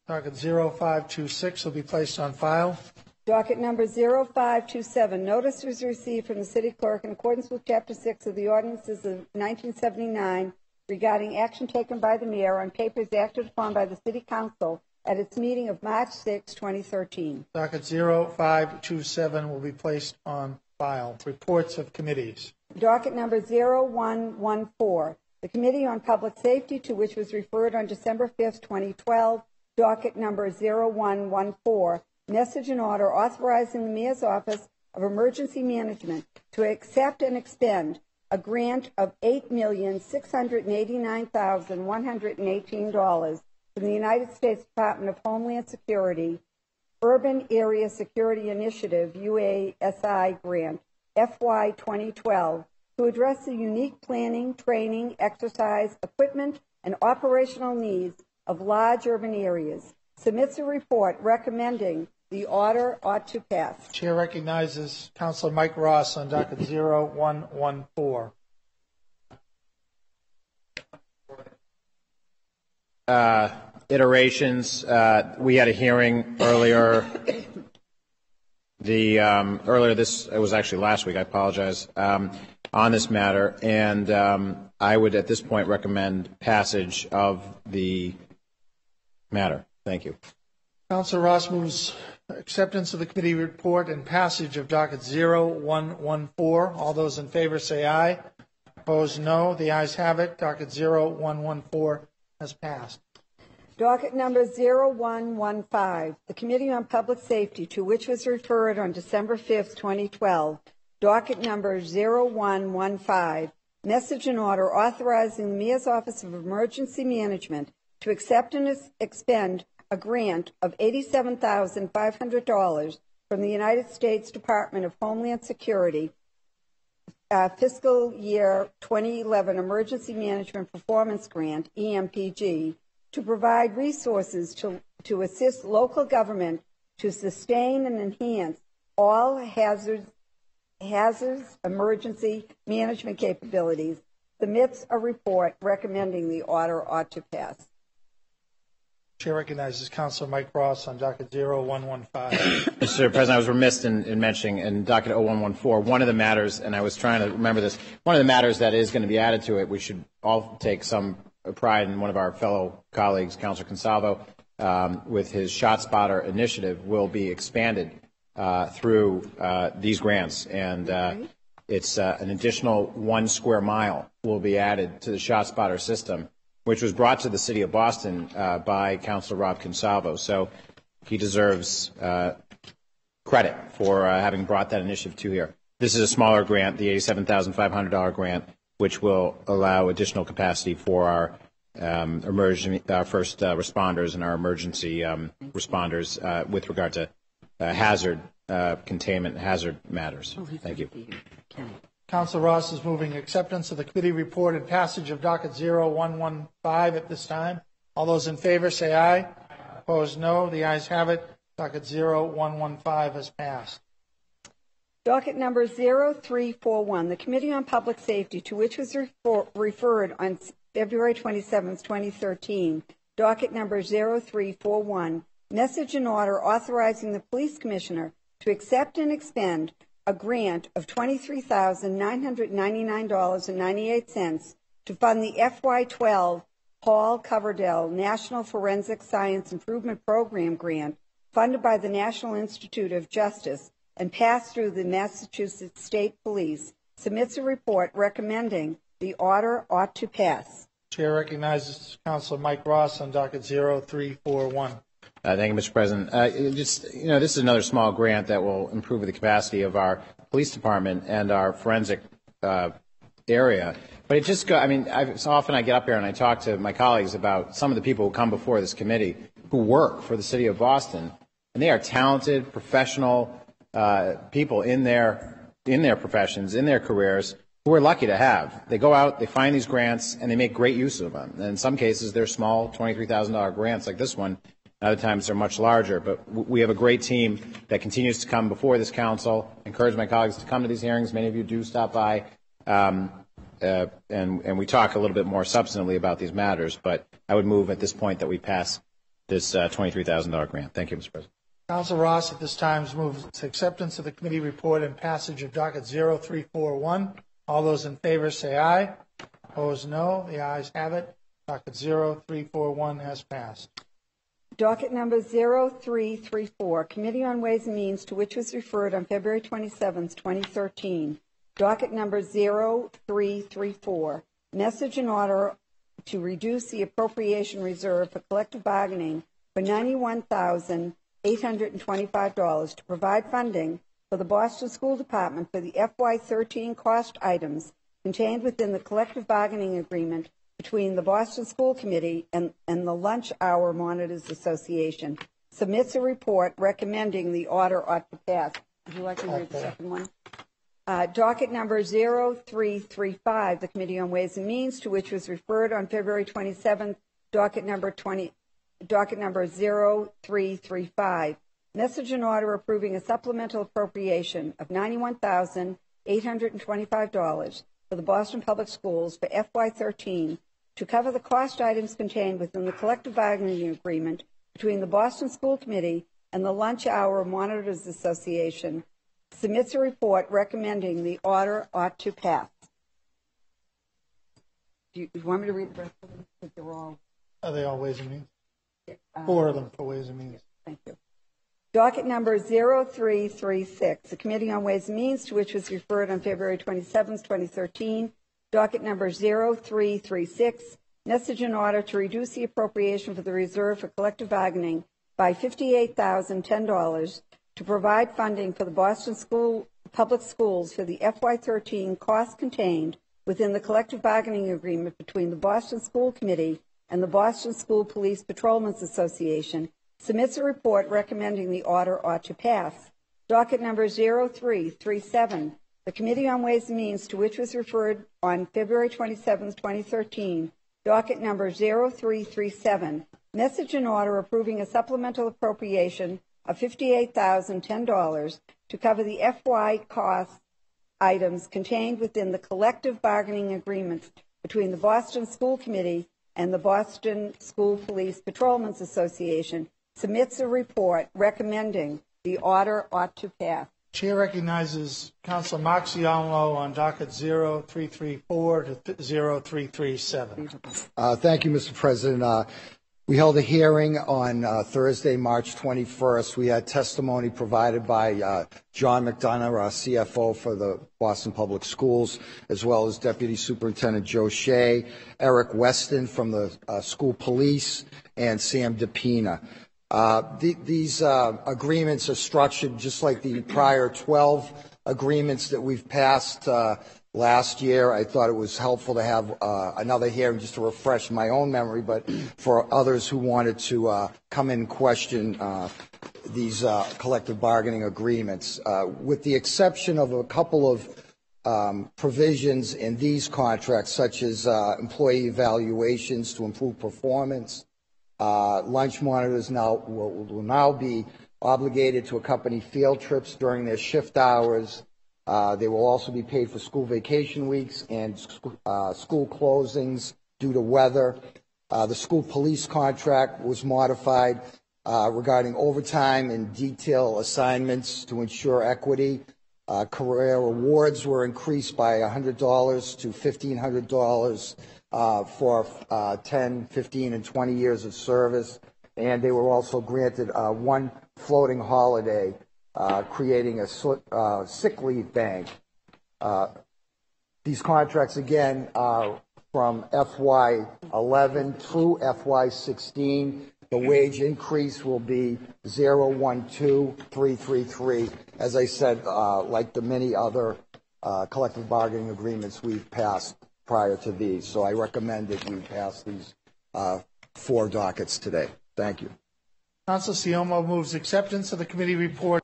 Docket 0526 will be placed on file. Docket number 0527. Notice was received from the city clerk in accordance with Chapter 6 of the Ordinances of 1979 regarding action taken by the mayor on papers acted upon by the City Council at its meeting of March 6, 2013. Docket 0527 will be placed on file. Reports of committees. Docket number 0114. The Committee on Public Safety, to which was referred on December 5, 2012. Docket number 0114. Message and order authorizing the Mayor's Office of Emergency Management to accept and expend a grant of $8,689,118 from the United States Department of Homeland Security Urban Area Security Initiative UASI grant FY 2012 to address the unique planning, training, exercise, equipment, and operational needs of large urban areas. Submits a report recommending the order ought to pass. Chair recognizes Councilor Mike Ross on docket 0114. Iterations. We had a hearing earlier. It was actually last week. I apologize. On this matter, and I would at this point recommend passage of the matter. Thank you. Councilor Ross moves acceptance of the committee report and passage of docket 0114. All those in favor say aye. Opposed, no. The ayes have it. Docket 0114 has passed. Docket number 0115, the Committee on Public Safety, to which was referred on December 5th, 2012. Docket number 0115, message and order authorizing the Mayor's Office of Emergency Management to accept and expend a grant of $87,500 from the United States Department of Homeland Security fiscal year 2011 Emergency Management Performance Grant, EMPG, to provide resources to assist local government to sustain and enhance all hazards emergency management capabilities. Submits a report recommending the order ought to pass. Chair recognizes Councilor Mike Ross on docket 0115. Mr. President, I was remiss in mentioning in docket 0114, one of the matters, and I was trying to remember this, one of the matters that is going to be added to it, we should all take some pride in one of our fellow colleagues, Councilor Consalvo, with his ShotSpotter initiative, will be expanded through these grants. And it's an additional 1 square mile will be added to the ShotSpotter system, which was brought to the city of Boston by Councilor Rob Consalvo. So he deserves credit for having brought that initiative to here. This is a smaller grant, the $87,500 grant, which will allow additional capacity for our first responders and our emergency responders with regard to hazard containment, hazard matters. Thank you. Councilor Ross is moving acceptance of the committee report and passage of docket 0115 at this time. All those in favor say aye. Opposed, no. The ayes have it. Docket 0115 has passed. Docket number 0341, the Committee on Public Safety, to which was referred on February 27, 2013. Docket number 0341, message and order authorizing the police commissioner to accept and expend a grant of $23,999.98 to fund the FY12 Paul Coverdell National Forensic Science Improvement Program grant funded by the National Institute of Justice and passed through the Massachusetts State Police. Submits a report recommending the order ought to pass. Chair recognizes Councilor Mike Ross on docket 0341. Thank you, Mr. President. This is another small grant that will improve the capacity of our police department and our forensic area. But it just so often I get up here and I talk to my colleagues about some of the people who come before this committee who work for the city of Boston, and they are talented, professional people in their professions, in their careers, who we're lucky to have. They go out, they find these grants, and they make great use of them. And in some cases, they're small, $23,000 grants like this one. Other times they're much larger, but we have a great team that continues to come before this council. I encourage my colleagues to come to these hearings. Many of you do stop by, and we talk a little bit more substantively about these matters. But I would move at this point that we pass this $23,000 grant. Thank you, Mr. President. Councilor Ross at this time moves acceptance of the committee report and passage of docket 0341. All those in favor say aye. Opposed, no. The ayes have it. Docket 0341 has passed. Docket number 0334, Committee on Ways and Means, to which was referred on February 27, 2013. Docket number 0334, message and order to reduce the appropriation reserve for collective bargaining for $91,825 to provide funding for the Boston School Department for the FY13 cost items contained within the collective bargaining agreement between the Boston School Committee and the Lunch Hour Monitors Association, submits a report recommending the order ought to pass. Would you like to read the second one? Docket number 0335, the Committee on Ways and Means, to which was referred on February 27th, docket number 0335. Message and order approving a supplemental appropriation of $91,825 for the Boston Public Schools for FY13 to cover the cost items contained within the collective bargaining agreement between the Boston School Committee and the Lunch Hour Monitors Association, submits a report recommending the order ought to pass. Do you want me to read the rest of them? They're all... Are they all Ways and Means? 4 of them for Ways and Means. Thank you. Docket number 0336, the Committee on Ways and Means, to which was referred on February 27, 2013. Docket number 0336, message in order to reduce the appropriation for the reserve for collective bargaining by $58,010 to provide funding for the Boston Public Schools for the FY13 costs contained within the collective bargaining agreement between the Boston School Committee and the Boston School Police Patrolmen's Association, submits a report recommending the order ought to pass. Docket number 0337, the Committee on Ways and Means, to which was referred on February 27, 2013, docket number 0337, message and order approving a supplemental appropriation of $58,010 to cover the FY cost items contained within the collective bargaining agreements between the Boston School Committee and the Boston School Police Patrolmen's Association, submits a report recommending the order ought to pass. Chair recognizes Councilor Maxiello on docket 0334 to 0337. Thank you, Mr. President. We held a hearing on Thursday, March 21st. We had testimony provided by John McDonough, our CFO for the Boston Public Schools, as well as Deputy Superintendent Joe Shea, Eric Weston from the School Police, and Sam DePina. These agreements are structured just like the prior 12 agreements that we've passed last year. I thought it was helpful to have another hearing just to refresh my own memory, but for others who wanted to come in and question these collective bargaining agreements. With the exception of a couple of provisions in these contracts, such as employee evaluations to improve performance, lunch monitors will now be obligated to accompany field trips during their shift hours. They will also be paid for school vacation weeks and school closings due to weather. The school police contract was modified regarding overtime and detail assignments to ensure equity. Career awards were increased by $100 to $1,500 for 10, 15, and 20 years of service. And they were also granted one floating holiday, creating a sick leave bank. These contracts, again, are from FY11 through FY16. The wage increase will be 012,333. As I said, like the many other collective bargaining agreements we've passed prior to these. So I recommend that we pass these 4 dockets today. Thank you. Councilor Siomo moves acceptance of the committee report.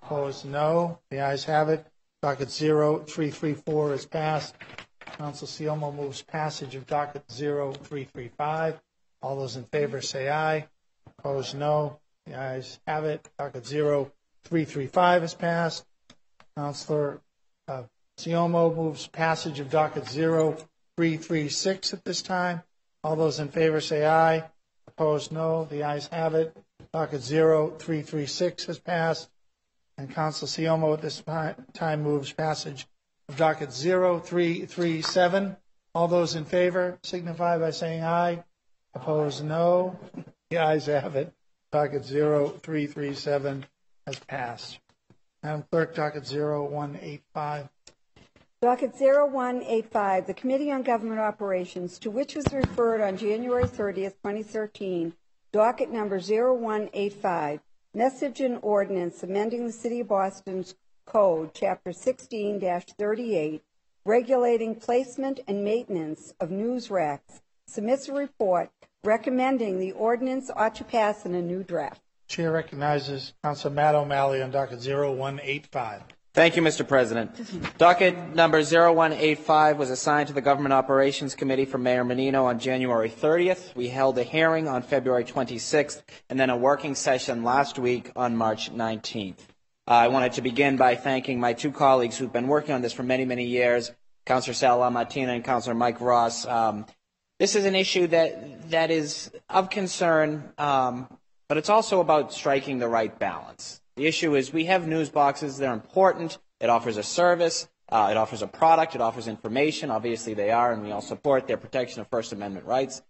Opposed, no. The ayes have it. Docket 0334 is passed. Councilor Siomo moves passage of docket 0335. All those in favor say aye. Opposed, no. The ayes have it. Docket 0335 is passed. Councilor Siomo moves passage of docket 0336 at this time. All those in favor say aye. Opposed, no. The ayes have it. Docket 0336 has passed. And Councilor Siomo at this time moves passage of docket 0337. All those in favor signify by saying aye. Opposed, no. The ayes have it. Docket 0337 has passed. Madam Clerk, docket 0185. Docket 0185, the Committee on Government Operations, to which was referred on January 30th, 2013, docket number 0185, Message and ordinance amending the City of Boston's Code, Chapter 16-38, regulating placement and maintenance of news racks, submits a report recommending the ordinance ought to pass in a new draft. Chair recognizes Council Matt O'Malley on docket 0185. Thank you, Mr. President. Docket number 0185 was assigned to the Government Operations Committee from Mayor Menino on January 30th. We held a hearing on February 26th and then a working session last week on March 19th. I wanted to begin by thanking my two colleagues who've been working on this for many, many years, Councilor Sal LaMattina and Councilor Mike Ross. This is an issue that is of concern, but it's also about striking the right balance. The issue is we have news boxes. They're important. It offers a service. It offers a product. It offers information. Obviously, they are, and we all support their protection of First Amendment rights.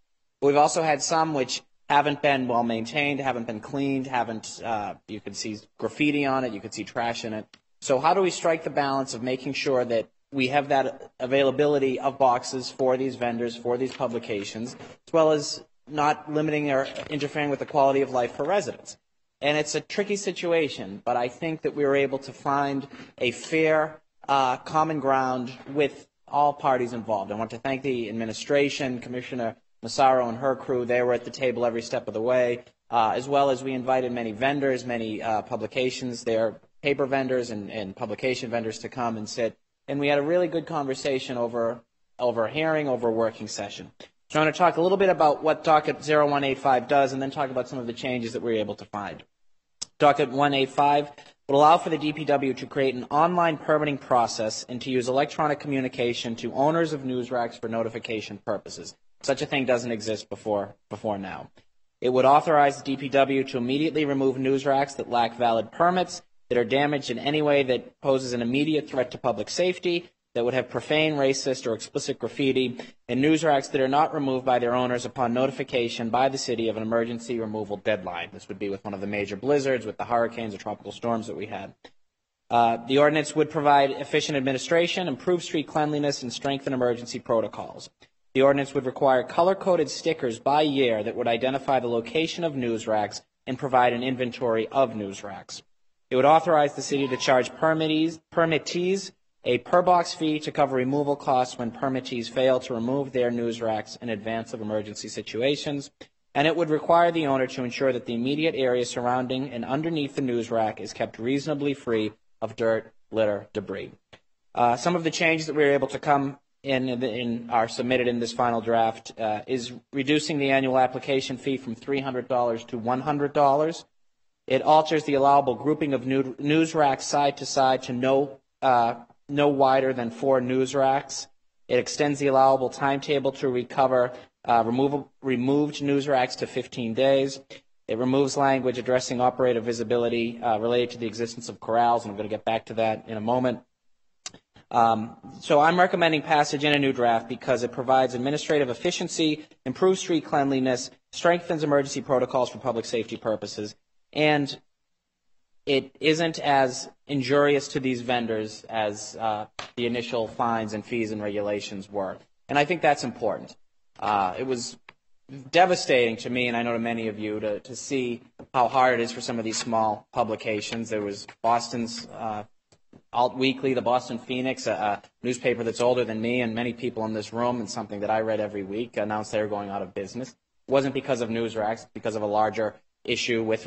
But we've also had some which haven't been well maintained, haven't been cleaned, you can see graffiti on it, you can see trash in it. So how do we strike the balance of making sure that we have that availability of boxes for these vendors, for these publications, as well as not limiting or interfering with the quality of life for residents? And it's a tricky situation, but I think that we were able to find a fair common ground with all parties involved. I want to thank the administration, Commissioner Massaro and her crew. They were at the table every step of the way, as well as we invited many vendors, many publications, their paper vendors and publication vendors to come and sit. And we had a really good conversation over a hearing, over a working session. So I'm going to talk a little bit about what docket 0185 does and then talk about some of the changes that we were able to find. Docket 185 would allow for the DPW to create an online permitting process and to use electronic communication to owners of news racks for notification purposes. Such a thing doesn't exist before now. It would authorize the DPW to immediately remove news racks that lack valid permits, that are damaged in any way that poses an immediate threat to public safety, that would have profane, racist, or explicit graffiti, and news racks that are not removed by their owners upon notification by the city of an emergency removal deadline. This would be with one of the major blizzards, with the hurricanes or tropical storms that we had. The ordinance would provide efficient administration, improve street cleanliness, and strengthen emergency protocols. The ordinance would require color-coded stickers by year that would identify the location of news racks and provide an inventory of news racks. It would authorize the city to charge permittees a per-box fee to cover removal costs when permittees fail to remove their news racks in advance of emergency situations, and it would require the owner to ensure that the immediate area surrounding and underneath the news rack is kept reasonably free of dirt, litter, debris. Some of the changes that we were able to come in are submitted in this final draft is reducing the annual application fee from $300 to $100. It alters the allowable grouping of news racks side to side to no wider than 4 news racks. It extends the allowable timetable to recover removed news racks to 15 days. It removes language addressing operator visibility related to the existence of corrals, and I'm going to get back to that in a moment. So I'm recommending passage in a new draft because it provides administrative efficiency, improves street cleanliness, strengthens emergency protocols for public safety purposes, and it isn't as injurious to these vendors as the initial fines and fees and regulations were. And I think that's important. It was devastating to me, and I know to many of you, to see how hard it is for some of these small publications. There was Boston's Alt Weekly, the Boston Phoenix, a newspaper that's older than me and many people in this room, and something that I read every week, announced they were going out of business. It wasn't because of news racks, because of a larger issue with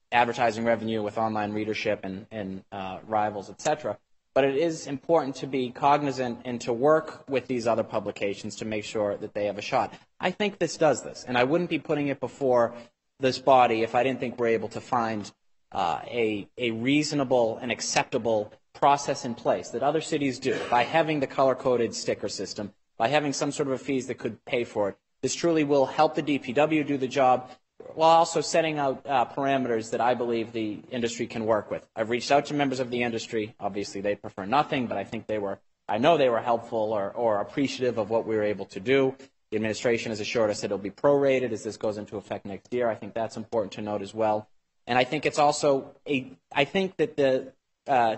advertising revenue, with online readership and rivals, etc. But it is important to be cognizant and to work with these other publications to make sure that they have a shot. I think this does this, and I wouldn't be putting it before this body if I didn't think we're able to find a reasonable and acceptable process in place that other cities do by having the color-coded sticker system, by having some sort of a fees that could pay for it. This truly will help the DPW do the job while also setting out parameters that I believe the industry can work with. I've reached out to members of the industry. Obviously, they prefer nothing, but I know they were helpful or appreciative of what we were able to do. The administration has assured us that it'll be prorated as this goes into effect next year. I think that's important to note as well. And I think it's also I think that the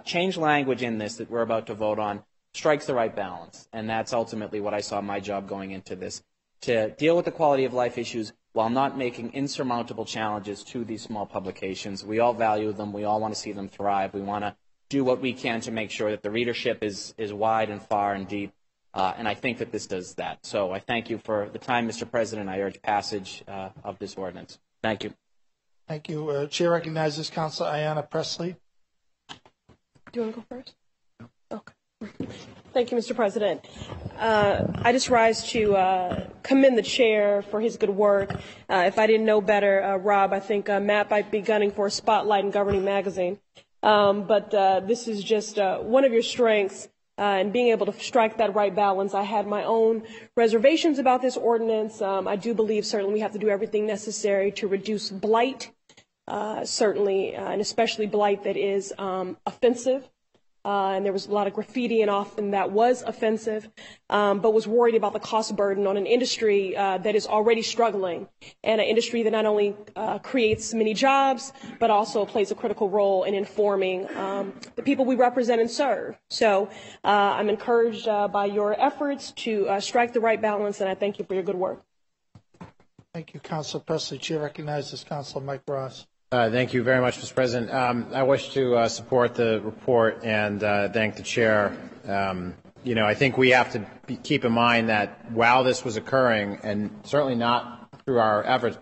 change language in this that we're about to vote on strikes the right balance. And that's ultimately what I saw my job going into this, to deal with the quality of life issues while not making insurmountable challenges to these small publications. We all value them. We all want to see them thrive. We want to do what we can to make sure that the readership is wide and far and deep. And I think that this does that. So I thank you for the time, Mr. President. I urge passage of this ordinance. Thank you. Thank you. Chair recognizes Councilor Ayanna Pressley. Do you want to go first? Okay. Thank you, Mr. President. I just rise to commend the chair for his good work. If I didn't know better, Rob, I think Matt might be gunning for a spotlight in Governing Magazine. But this is just one of your strengths in being able to strike that right balance. I had my own reservations about this ordinance. I do believe certainly we have to do everything necessary to reduce blight, certainly, and especially blight that is offensive. And there was a lot of graffiti and often that was offensive, but was worried about the cost burden on an industry that is already struggling, and an industry that not only creates many jobs, but also plays a critical role in informing the people we represent and serve. So I'm encouraged by your efforts to strike the right balance, and I thank you for your good work. Thank you, Councilor Pressley. Chair recognizes Councilor Mike Ross. Thank you very much, Mr. President. I wish to support the report and thank the chair. I think we have to keep in mind that while this was occurring, and certainly not through our efforts,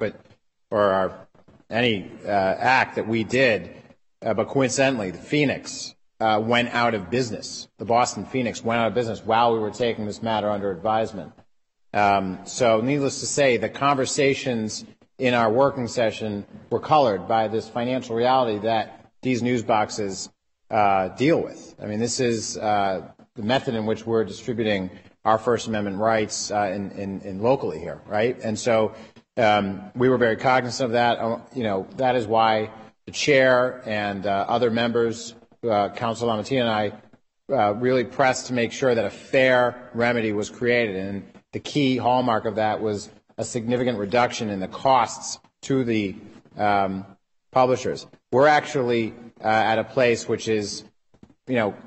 or any act that we did, but coincidentally, the Phoenix went out of business. The Boston Phoenix went out of business while we were taking this matter under advisement. So needless to say, the conversations in our working session were colored by this financial reality that these news boxes deal with. I mean, this is the method in which we're distributing our First Amendment rights in locally here, right? And so we were very cognizant of that. That is why the chair and other members, Councilor LaMattina and I, really pressed to make sure that a fair remedy was created. And the key hallmark of that was a significant reduction in the costs to the publishers. We're actually at a place which is,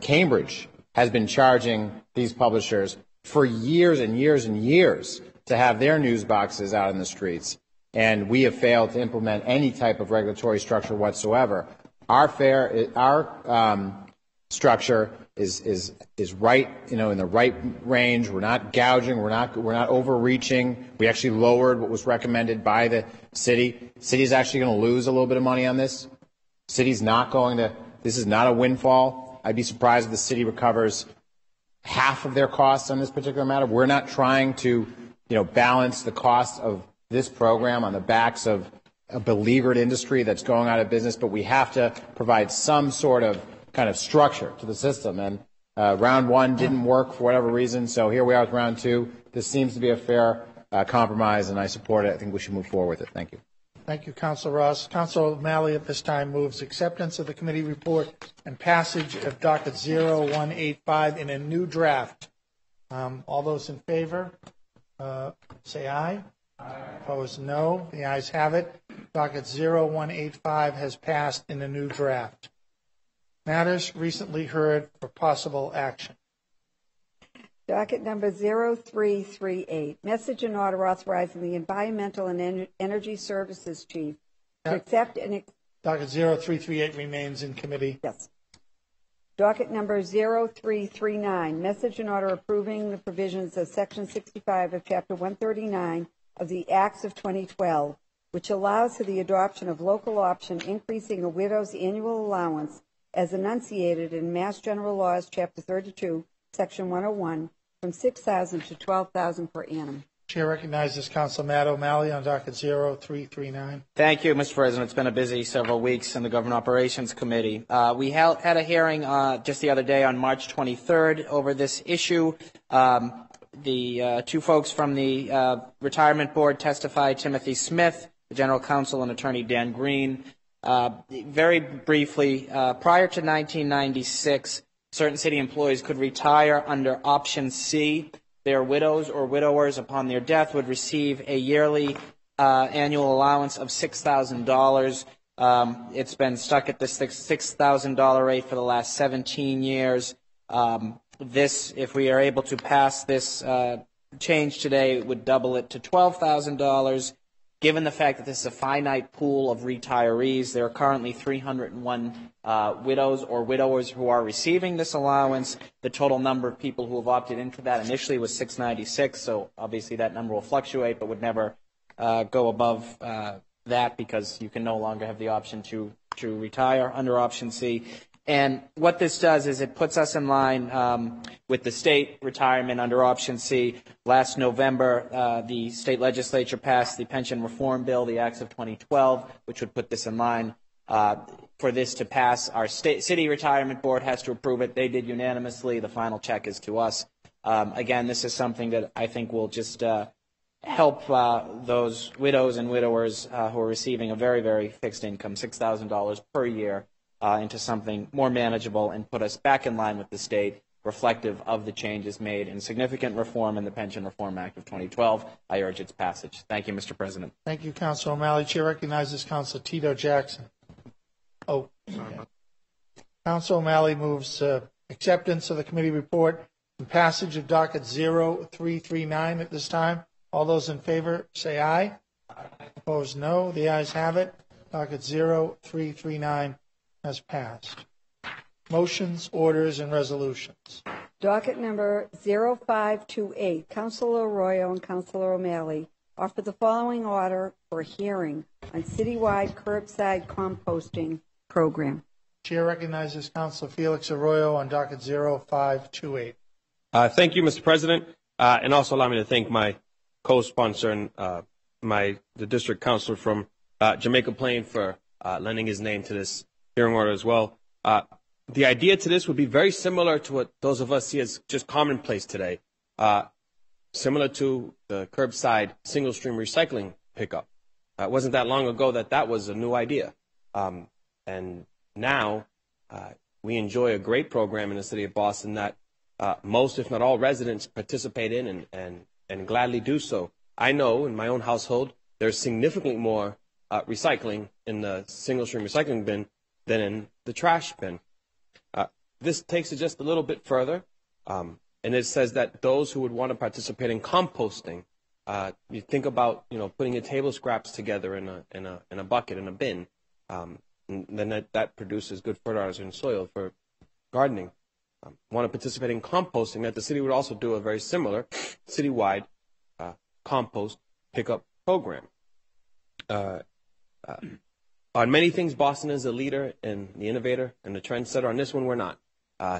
Cambridge has been charging these publishers for years and years and years to have their news boxes out in the streets, and we have failed to implement any type of regulatory structure whatsoever. Our structure is right, in the right range. We're not gouging. We're not overreaching. We actually lowered what was recommended by the city. City's actually going to lose a little bit of money on this. City's not going to. This is not a windfall. I'd be surprised if the city recovers half of their costs on this particular matter. We're not trying to, balance the cost of this program on the backs of a beleaguered industry that's going out of business, but we have to provide some sort of kind of structure to the system. And round one didn't work for whatever reason, so here we are with round two. This seems to be a fair compromise, and I support it. I think we should move forward with it. Thank you. Thank you, Councilor Ross. Councilor O'Malley at this time moves acceptance of the committee report and passage of docket 0185 in a new draft. All those in favor, say aye. Aye. Opposed, no. The ayes have it. Docket 0185 has passed in a new draft. Matters recently heard for possible action. Docket number 0338, message and order authorizing the Environmental and Energy Services Chief to accept and... Docket 0338 remains in committee. Yes. Docket number 0339, message and order approving the provisions of Section 65 of Chapter 139 of the Acts of 2012, which allows for the adoption of local option increasing a widow's annual allowance as enunciated in Mass General Laws, Chapter 32, Section 101, from $6,000 to $12,000 per annum. Chair recognizes Councilor Matt O'Malley on docket 0339. Thank you, Mr. President. It's been a busy several weeks in the Government Operations Committee. We had a hearing just the other day on March 23rd over this issue. The two folks from the Retirement Board testified, Timothy Smith, the General Counsel, and Attorney Dan Green. Very briefly, prior to 1996, certain city employees could retire under Option C. Their widows or widowers upon their death would receive a yearly annual allowance of $6,000. It's been stuck at the $6,000 rate for the last 17 years. If we are able to pass this change today, it would double it to $12,000. Given the fact that this is a finite pool of retirees, there are currently 301 widows or widowers who are receiving this allowance. The total number of people who have opted into that initially was 696, so obviously that number will fluctuate but would never go above that because you can no longer have the option to retire under Option C. And what this does is it puts us in line with the state retirement under Option C. Last November, the state legislature passed the Pension Reform Bill, the Acts of 2012, which would put this in line. For this to pass, our city retirement board has to approve it. They did unanimously. The final check is to us. Again, this is something that I think will just help those widows and widowers who are receiving a very, very fixed income, $6,000 per year, into something more manageable and put us back in line with the state, reflective of the changes made in significant reform in the Pension Reform Act of 2012. I urge its passage. Thank you, Mr. President. Thank you, Councilor O'Malley. Chair recognizes Councilor Tito Jackson. Oh, sorry. Councilor O'Malley moves acceptance of the committee report and passage of docket 0339 at this time. All those in favor say aye. Opposed, no. The ayes have it. Docket 0339 has passed. Motions, orders, and resolutions. Docket number 0528, Councilor Arroyo and Councilor O'Malley offer the following order for hearing on citywide curbside composting program. Chair recognizes Councilor Felix Arroyo on docket 0528. Thank you, Mr. President, and also allow me to thank my co-sponsor and the district councilor from Jamaica Plain for lending his name to this hearing order as well. The idea to this would be very similar to what those of us see as just commonplace today, similar to the curbside single-stream recycling pickup. It wasn't that long ago that was a new idea. And now we enjoy a great program in the city of Boston that most, if not all, residents participate in and gladly do so. I know in my own household there's significantly more recycling in the single-stream recycling bin than in the trash bin. This takes it just a little bit further, and it says that those who would want to participate in composting, you think about putting your table scraps together in a bucket, in a bin, and then that produces good fertilizer and soil for gardening. Want to participate in composting, that the city would also do a very similar citywide compost pickup program. On many things, Boston is a leader and the innovator and the trendsetter. On this one, we're not.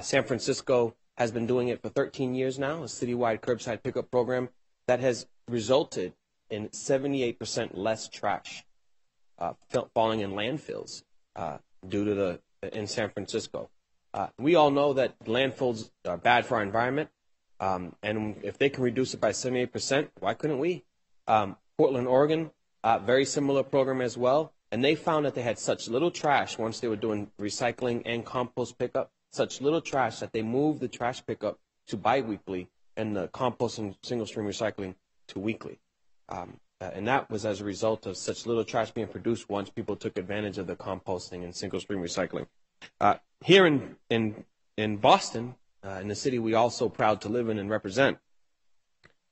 San Francisco has been doing it for 13 years now, a citywide curbside pickup program that has resulted in 78% less trash falling in landfills due to in San Francisco. We all know that landfills are bad for our environment, and if they can reduce it by 78%, why couldn't we? Portland, Oregon, very similar program as well. And they found that they had such little trash once they were doing recycling and compost pickup, such little trash that they moved the trash pickup to biweekly and the compost and single-stream recycling to weekly. And that was as a result of such little trash being produced once people took advantage of the composting and single-stream recycling. Here in Boston, in the city we all so proud to live in and represent,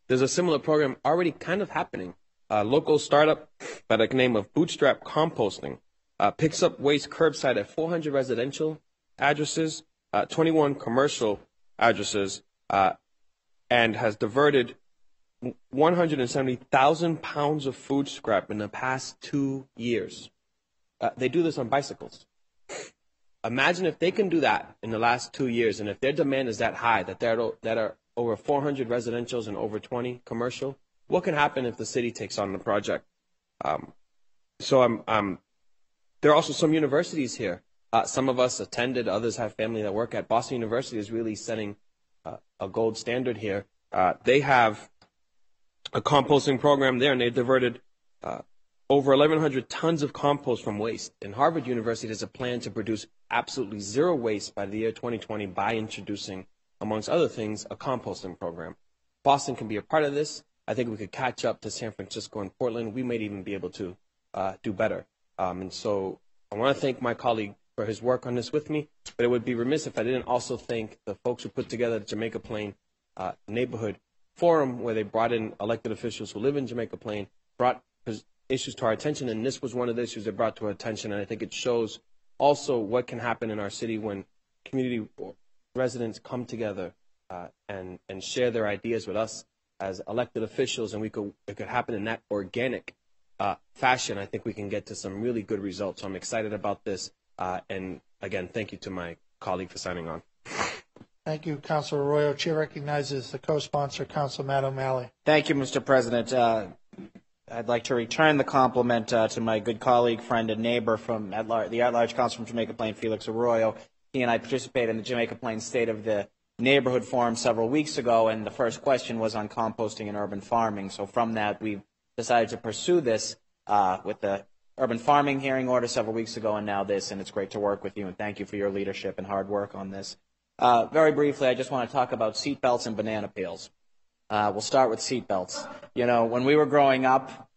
there's a similar program already kind of happening. A local startup by the name of Bootstrap Composting picks up waste curbside at 400 residential addresses, 21 commercial addresses, and has diverted 170,000 pounds of food scrap in the past 2 years. They do this on bicycles. Imagine if they can do that in the last 2 years, and if their demand is that high, that are over 400 residentials and over 20 commercial. What can happen if the city takes on the project? There are also some universities here. Some of us attended, others have family that work at. Boston University is really setting a gold standard here. They have a composting program there, and they've diverted over 1,100 tons of compost from waste. And Harvard University has a plan to produce absolutely zero waste by the year 2020 by introducing, amongst other things, a composting program. Boston can be a part of this. I think we could catch up to San Francisco and Portland. We might even be able to do better. And so I want to thank my colleague for his work on this with me, but it would be remiss if I didn't also thank the folks who put together the Jamaica Plain Neighborhood Forum, where they brought in elected officials who live in Jamaica Plain, brought issues to our attention, and this was one of the issues that brought to our attention. And I think it shows also what can happen in our city when community residents come together and share their ideas with us as elected officials, and it could happen in that organic fashion. I think we can get to some really good results. So I'm excited about this, and again, thank you to my colleague for signing on. Thank you, Councilor Arroyo. Chair recognizes the co-sponsor, Councilman O'Malley. Thank you, Mr. President. I'd like to return the compliment to my good colleague, friend, and neighbor from the at-large council from Jamaica Plain, Felix Arroyo. He and I participated in the Jamaica Plain State of the Neighborhood Forum several weeks ago, and the first question was on composting and urban farming. So from that, we've decided to pursue this with the urban farming hearing order several weeks ago, and now this, and it's great to work with you, and thank you for your leadership and hard work on this. Very briefly, I just want to talk about seatbelts and banana peels. We'll start with seatbelts. You know, when we were growing up,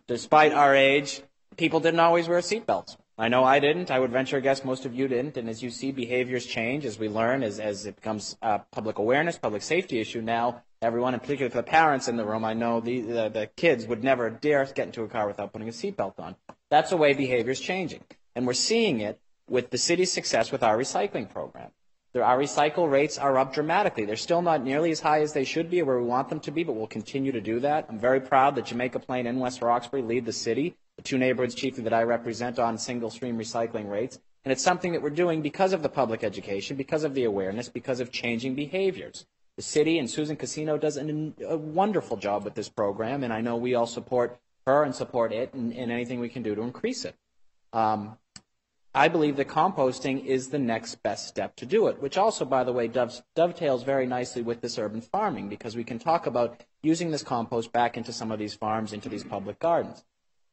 despite our age, people didn't always wear seatbelts. I know I didn't. I would venture a guess most of you didn't. And as you see, behaviors change as we learn, as it becomes public awareness, public safety issue. Now, everyone, and particularly for the parents in the room, I know the kids would never dare get into a car without putting a seatbelt on. That's the way behavior is changing. And we're seeing it with the city's success with our recycling program. Our recycle rates are up dramatically. They're still not nearly as high as they should be or where we want them to be, but we'll continue to do that. I'm very proud that Jamaica Plain and West Roxbury lead the city, the two neighborhoods chiefly that I represent, on single-stream recycling rates. And it's something that we're doing because of the public education, because of the awareness, because of changing behaviors. The city and Susan Casino does a wonderful job with this program, and I know we all support her and support it and anything we can do to increase it. I believe that composting is the next best step to do it, which also, by the way, dovetails very nicely with this urban farming, because we can talk about using this compost back into some of these farms, into these public gardens.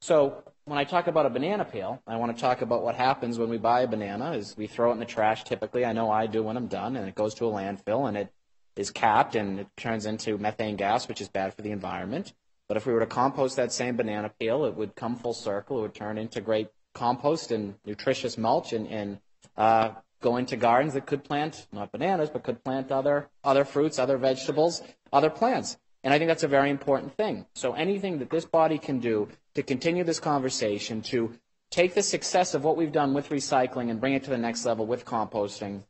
So when I talk about a banana peel, I want to talk about what happens when we buy a banana is we throw it in the trash typically. I know I do when I'm done, and it goes to a landfill, and it is capped, and it turns into methane gas, which is bad for the environment. But if we were to compost that same banana peel, it would come full circle. It would turn into great compost and nutritious mulch and go into gardens that could plant, not bananas, but could plant other fruits, other vegetables, other plants. And I think that's a very important thing. So anything that this body can do to continue this conversation, to take the success of what we've done with recycling and bring it to the next level with composting,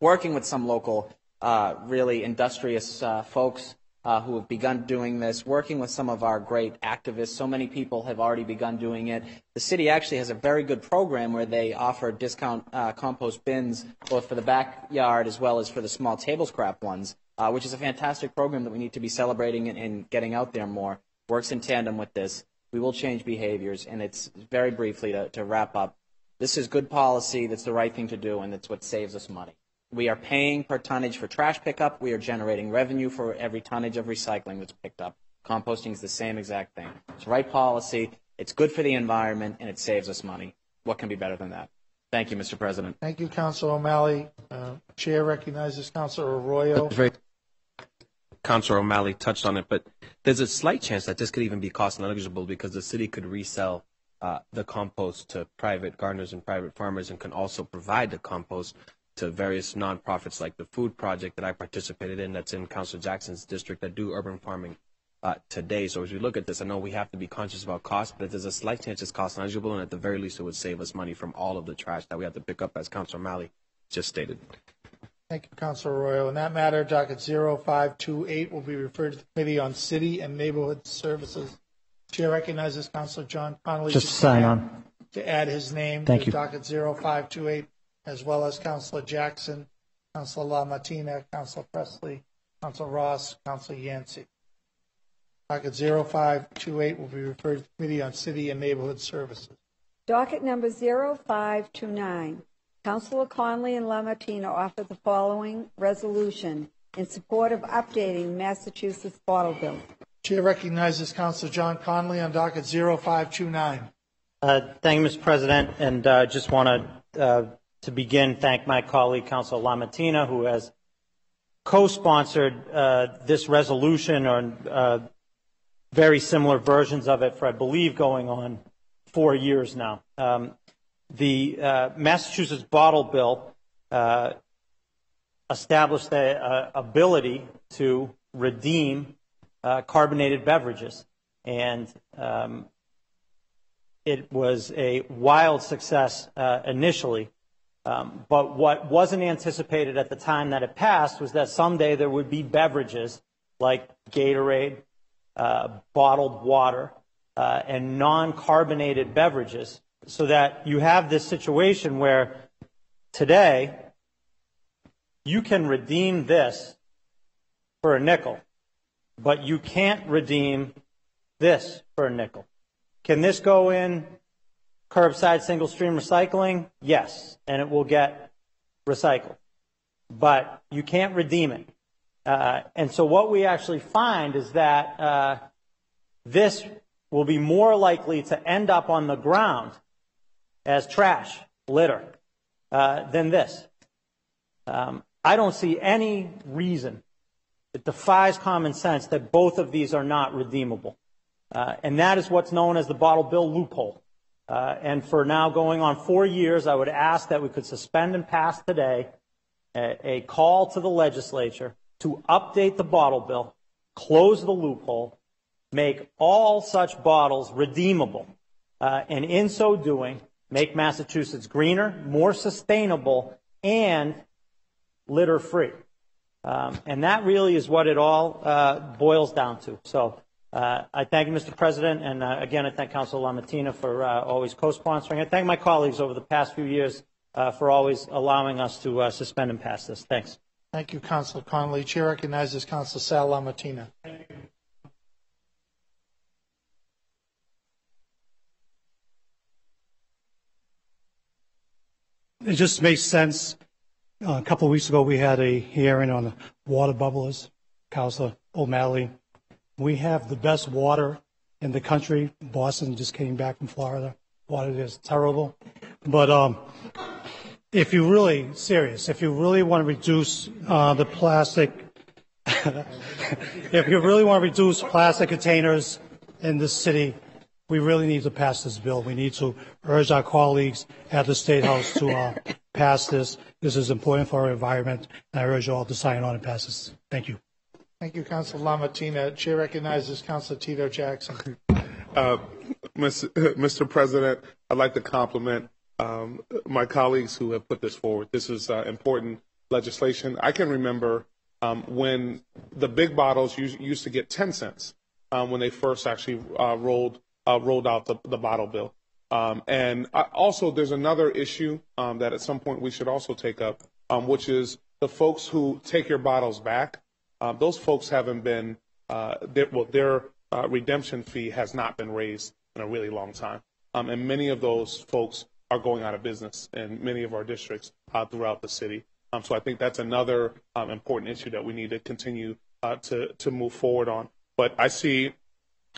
working with some local really industrious folks who have begun doing this, working with some of our great activists. So many people have already begun doing it. The city actually has a very good program where they offer discount compost bins, both for the backyard as well as for the small table scrap ones, which is a fantastic program that we need to be celebrating and getting out there more. Works in tandem with this. We will change behaviors, and it's very briefly to wrap up. This is good policy. That's the right thing to do, and it's what saves us money. We are paying per tonnage for trash pickup. We are generating revenue for every tonnage of recycling that's picked up. Composting is the same exact thing. It's the right policy. It's good for the environment, and it saves us money. What can be better than that? Thank you, Mr. President. Thank you, Councilor O'Malley. Chair recognizes Councilor Arroyo. Councilor O'Malley touched on it, but there's a slight chance that this could even be cost negligible because the city could resell the compost to private gardeners and private farmers, and can also provide the compost to various nonprofits like the Food Project that I participated in, that's in Councilor Jackson's district, that do urban farming today. So as we look at this, I know we have to be conscious about cost, but there's a slight chance it's cost negligible, and at the very least it would save us money from all of the trash that we have to pick up, as Councilor O'Malley just stated. Thank you, Councilor Arroyo. In that matter, docket 0528 will be referred to the Committee on City and Neighborhood Services. Chair recognizes Councilor John Connolly Just to sign on. To add his name Thank to you. docket 0528, as well as Councilor Jackson, Councilor LaMartina, Councilor Presley, Councilor Ross, Councilor Yancey. Docket 0528 will be referred to the Committee on City and Neighborhood Services. Docket number 0529. Councilor Conley and LaMartina offer the following resolution in support of updating Massachusetts bottle bill. Chair recognizes Councilor John Conley on docket 0529. Thank you, Mr. President, and just want to begin, thank my colleague, Councilor LaMartina, who has co-sponsored this resolution or very similar versions of it for, I believe, going on 4 years now. The Massachusetts bottle bill established the ability to redeem carbonated beverages. And it was a wild success initially. But what wasn't anticipated at the time that it passed was that someday there would be beverages like Gatorade, bottled water, and non-carbonated beverages, so that you have this situation where today you can redeem this for a nickel, but you can't redeem this for a nickel. Can this go in curbside single stream recycling? Yes, and it will get recycled, but you can't redeem it. And so what we actually find is that this will be more likely to end up on the ground as trash, litter, than this. I don't see any reason, it defies common sense, that both of these are not redeemable. And that is what's known as the bottle bill loophole. And for now going on 4 years, I would ask that we could suspend and pass today a call to the legislature to update the bottle bill, close the loophole, make all such bottles redeemable, and in so doing, make Massachusetts greener, more sustainable, and litter-free. And that really is what it all boils down to. So I thank you, Mr. President, and again, I thank Councilor LaMattina for always co-sponsoring. I thank my colleagues over the past few years for always allowing us to suspend and pass this. Thanks. Thank you, Councilor Connolly. Chair recognizes Councilor Sal LaMattina. It just makes sense. A couple of weeks ago, we had a hearing on the water bubblers. Councilor O'Malley, we have the best water in the country. Boston just came back from Florida. Water is terrible. But if you're really serious, if you really want to reduce the plastic, if you really want to reduce plastic containers in this city, we really need to pass this bill. We need to urge our colleagues at the State House to pass this. This is important for our environment, and I urge you all to sign on and pass this. Thank you. Thank you, Councilor LaMattina. Chair recognizes Councilor Tito Jackson. Mr. President, I'd like to compliment my colleagues who have put this forward. This is important legislation. I can remember when the big bottles used to get 10 cents when they first actually rolled out the bottle bill. And also, there's another issue that at some point we should also take up, which is the folks who take your bottles back. Those folks haven't been, their redemption fee has not been raised in a really long time. And many of those folks are going out of business in many of our districts throughout the city. So I think that's another important issue that we need to continue to move forward on. But I see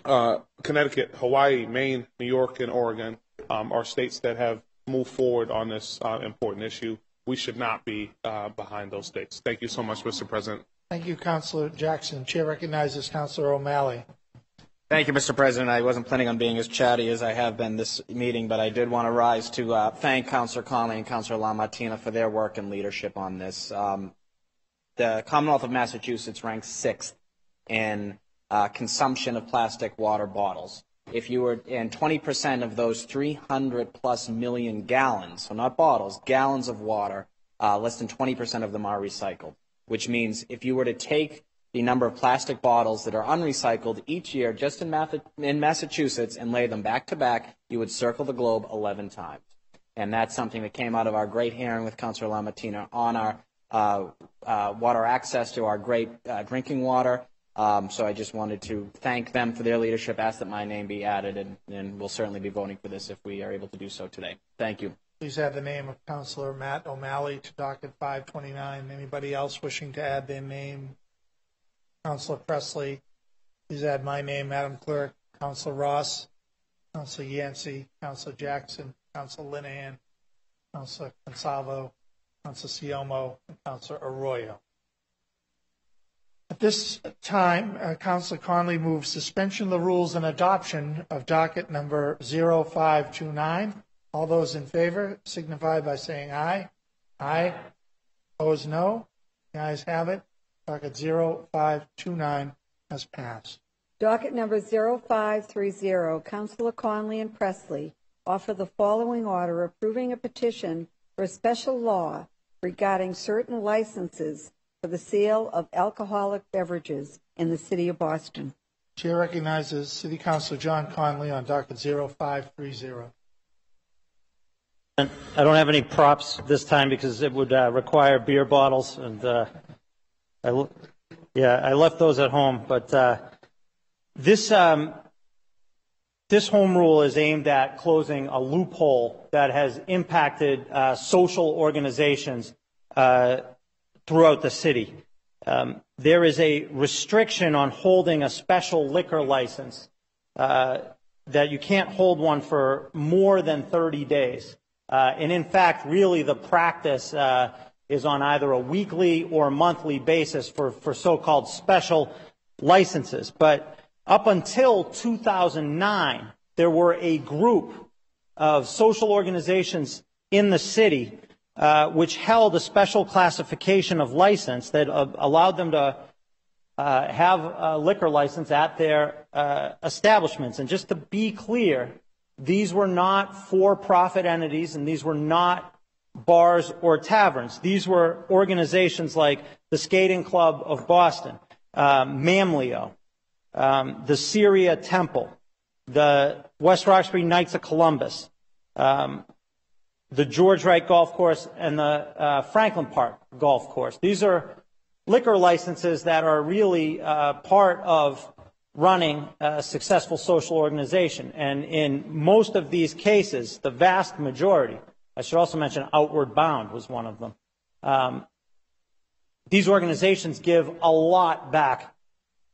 Connecticut, Hawaii, Maine, New York, and Oregon are states that have moved forward on this important issue. We should not be behind those states. Thank you so much, Mr. President. Thank you, Councilor Jackson. Chair recognizes Councilor O'Malley. Thank you, Mr. President. I wasn't planning on being as chatty as I have been this meeting, but I did want to rise to thank Councilor Connolly and Councilor LaMattina for their work and leadership on this. The Commonwealth of Massachusetts ranks 6th in consumption of plastic water bottles. If you were in 20% of those 300 plus million gallons, so not bottles, gallons of water, less than 20% of them are recycled, which means if you were to take the number of plastic bottles that are unrecycled each year just in Massachusetts and lay them back to back, you would circle the globe 11 times. And that's something that came out of our great hearing with Councilor LaMattina on our water access to our great drinking water. So I just wanted to thank them for their leadership, ask that my name be added, and we'll certainly be voting for this if we are able to do so today. Thank you. Please add the name of Councilor Matt O'Malley to docket 529. Anybody else wishing to add their name? Councilor Presley. Please add my name, Madam Clerk. Councilor Ross, Councilor Yancey, Councilor Jackson, Councilor Linehan, Councilor Consalvo, Councilor Siomo, and Councilor Arroyo. At this time, Councilor Connolly moves suspension of the rules and adoption of docket number 0529. All those in favor signify by saying aye. Aye. Opposed, no. The ayes have it. Docket 0529 has passed. Docket number 0530, Councilor Conley and Presley offer the following order approving a petition for a special law regarding certain licenses for the sale of alcoholic beverages in the city of Boston. Chair recognizes City Councilor John Conley on docket 0530. I don't have any props this time because it would require beer bottles, and I left those at home. But this home rule is aimed at closing a loophole that has impacted social organizations throughout the city. There is a restriction on holding a special liquor license that you can't hold one for more than 30 days. And in fact, really the practice is on either a weekly or monthly basis for so-called special licenses. But up until 2009, there were a group of social organizations in the city which held a special classification of license that allowed them to have a liquor license at their establishments. And just to be clear, these were not for-profit entities, and these were not bars or taverns. These were organizations like the Skating Club of Boston, Mamleo, the Syria Temple, the West Roxbury Knights of Columbus, the George Wright Golf Course, and the Franklin Park Golf Course. These are liquor licenses that are really part of running a successful social organization. And in most of these cases, the vast majority, I should also mention Outward Bound was one of them, these organizations give a lot back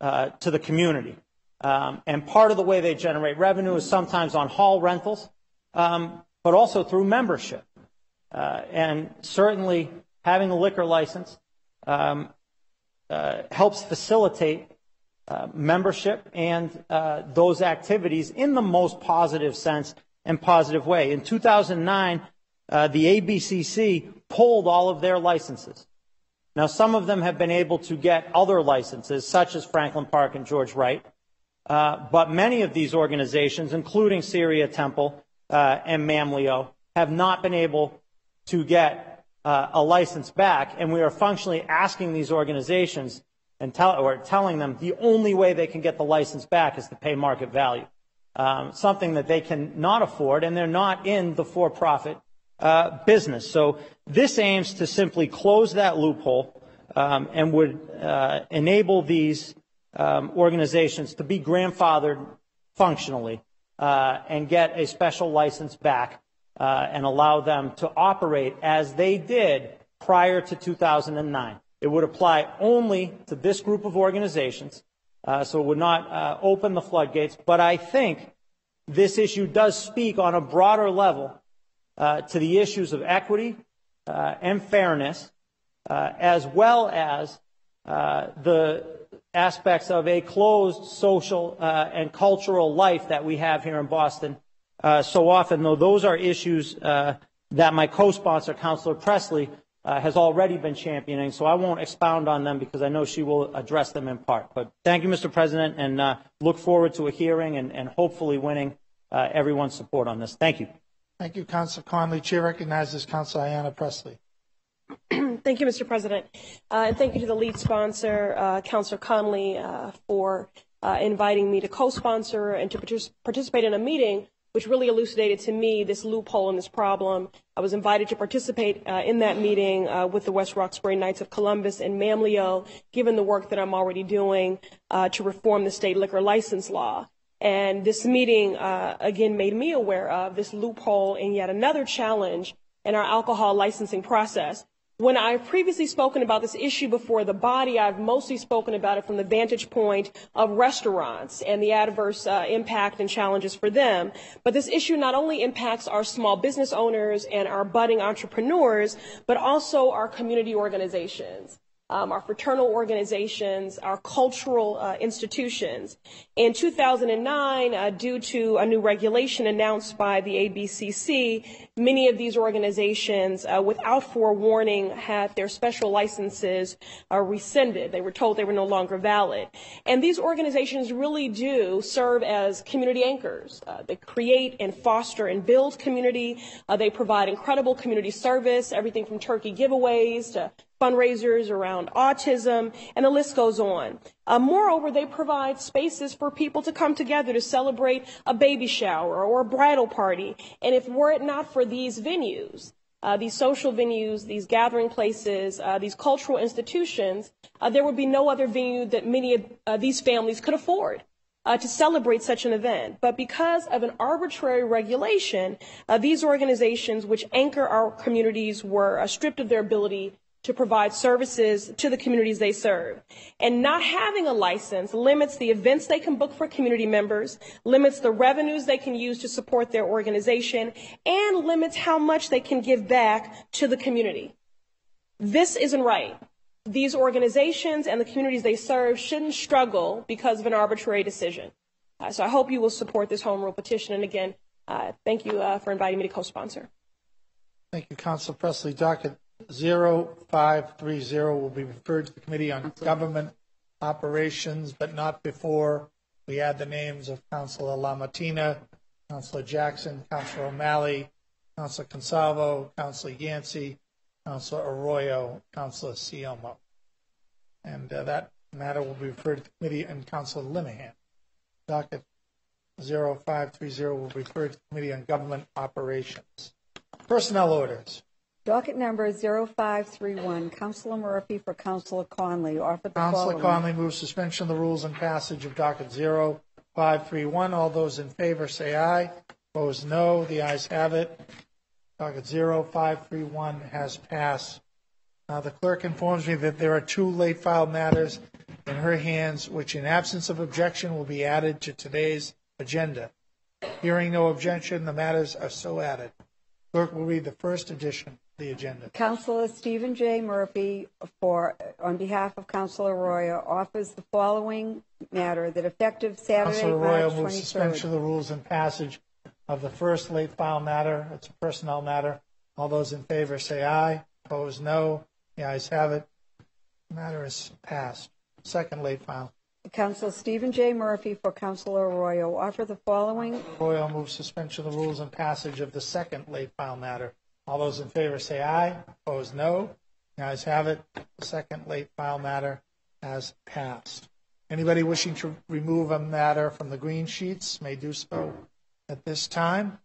to the community. And part of the way they generate revenue is sometimes on hall rentals, but also through membership. And certainly having a liquor license helps facilitate membership and those activities in the most positive sense and positive way. In 2009, the ABCC pulled all of their licenses. Now, some of them have been able to get other licenses, such as Franklin Park and George Wright, but many of these organizations, including Syria Temple and Mamleo, have not been able to get a license back, and we are functionally asking these organizations and telling them the only way they can get the license back is to pay market value, something that they cannot afford, and they're not in the for-profit business. So this aims to simply close that loophole and would enable these organizations to be grandfathered functionally and get a special license back and allow them to operate as they did prior to 2009. It would apply only to this group of organizations, so it would not open the floodgates. But I think this issue does speak on a broader level to the issues of equity and fairness, as well as the aspects of a closed social and cultural life that we have here in Boston so often, though those are issues that my co-sponsor, Councilor Presley, has already been championing, so I won't expound on them because I know she will address them in part. But thank you, Mr. President, and look forward to a hearing and hopefully winning everyone's support on this. Thank you. Thank you, Councilor Conley. Chair recognizes Councilor Ayanna Presley. Thank you, Mr. President. And thank you to the lead sponsor, Councilor Conley, for inviting me to co-sponsor and to participate in a meeting which really elucidated to me this loophole and this problem. I was invited to participate in that meeting with the West Roxbury Knights of Columbus and Mamleo, given the work that I'm already doing to reform the state liquor license law. And this meeting, again, made me aware of this loophole and yet another challenge in our alcohol licensing process. When I've previously spoken about this issue before the body, I've mostly spoken about it from the vantage point of restaurants and the adverse impact and challenges for them. But this issue not only impacts our small business owners and our budding entrepreneurs, but also our community organizations. our fraternal organizations, our cultural institutions. In 2009, due to a new regulation announced by the ABCC, many of these organizations, without forewarning, had their special licenses rescinded. They were told they were no longer valid. And these organizations really do serve as community anchors. They create and foster and build community. They provide incredible community service, everything from turkey giveaways to fundraisers around autism, and the list goes on. Moreover, they provide spaces for people to come together to celebrate a baby shower or a bridal party. And if were it not for these venues, these social venues, these gathering places, these cultural institutions, there would be no other venue that many of these families could afford to celebrate such an event. But because of an arbitrary regulation, these organizations which anchor our communities were stripped of their ability to provide services to the communities they serve. And not having a license limits the events they can book for community members, limits the revenues they can use to support their organization, and limits how much they can give back to the community. This isn't right. These organizations and the communities they serve shouldn't struggle because of an arbitrary decision. So I hope you will support this home rule petition. And again, thank you for inviting me to co-sponsor. Thank you, Councilor Presley. Docket 0530 will be referred to the Committee on Government Operations, but not before we add the names of Councilor LaMattina, Councilor Jackson, Councilor O'Malley, Councilor Consalvo, Councilor Yancey, Councilor Arroyo, Councilor Siomo. And that matter will be referred to the Committee and Councilor Linehan. Docket 0530 will be referred to the Committee on Government Operations. Personnel orders. Docket number 0531, Councilor Murphy for Councilor Conley. Offer the Councilor following. Conley moves suspension of the rules and passage of docket 0531. All those in favor say aye. Opposed, no. The ayes have it. Docket 0531 has passed. The clerk informs me that there are 2 late filed matters in her hands, which in absence of objection will be added to today's agenda. Hearing no objection, the matters are so added. Clerk will read the first edition of the agenda. Councilor Stephen J. Murphy, on behalf of Councilor Arroyo, offers the following matter that effective Saturday, Councilor Arroyo March moves 23rd. suspension of the rules and passage of the first late file matter. It's a personnel matter. All those in favor say aye. Opposed, no. The ayes have it. The matter is passed. Second late file. Councilor Stephen J. Murphy for Councilor Arroyo offer the following. Arroyo moves suspension of the rules and passage of the second late file matter. All those in favor say aye. Opposed, no. The ayes have it. The second late file matter has passed. Anybody wishing to remove a matter from the green sheets may do so at this time.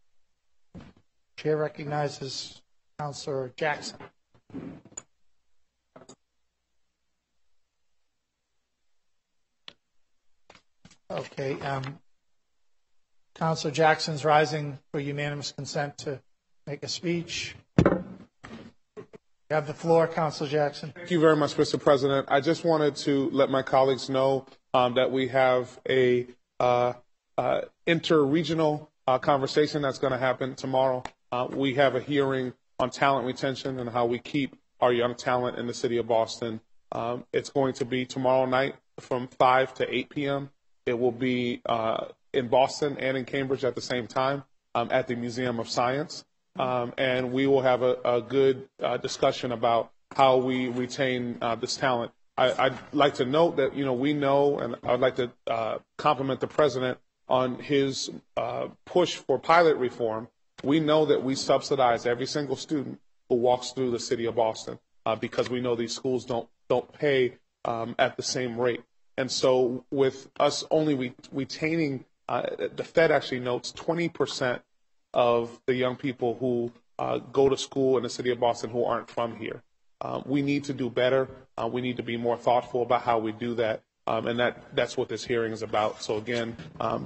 Chair recognizes Councilor Jackson. Okay. Councilor Jackson's rising for unanimous consent to make a speech. You have the floor, Councilor Jackson. Thank you very much, Mr. President. I just wanted to let my colleagues know that we have a inter-regional conversation that's going to happen tomorrow. We have a hearing on talent retention and how we keep our young talent in the city of Boston. It's going to be tomorrow night from 5 to 8 p.m. It will be in Boston and in Cambridge at the same time at the Museum of Science. And we will have a good discussion about how we retain this talent. I'd like to note that, we know, and I'd like to compliment the president on his push for pilot reform. We know that we subsidize every single student who walks through the city of Boston because we know these schools don't pay at the same rate. And so with us only retaining, the Fed actually notes 20% of the young people who go to school in the city of Boston who aren't from here. We need to do better. We need to be more thoughtful about how we do that. And that's what this hearing is about. So again,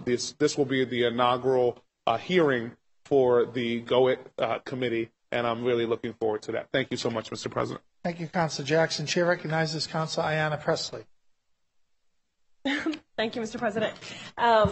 this will be the inaugural hearing for the GOET committee, and I'm really looking forward to that. Thank you so much, Mr. President. Thank you, Councilor Jackson. Chair recognizes Councilor Ayanna Pressley. Thank you, Mr. President. I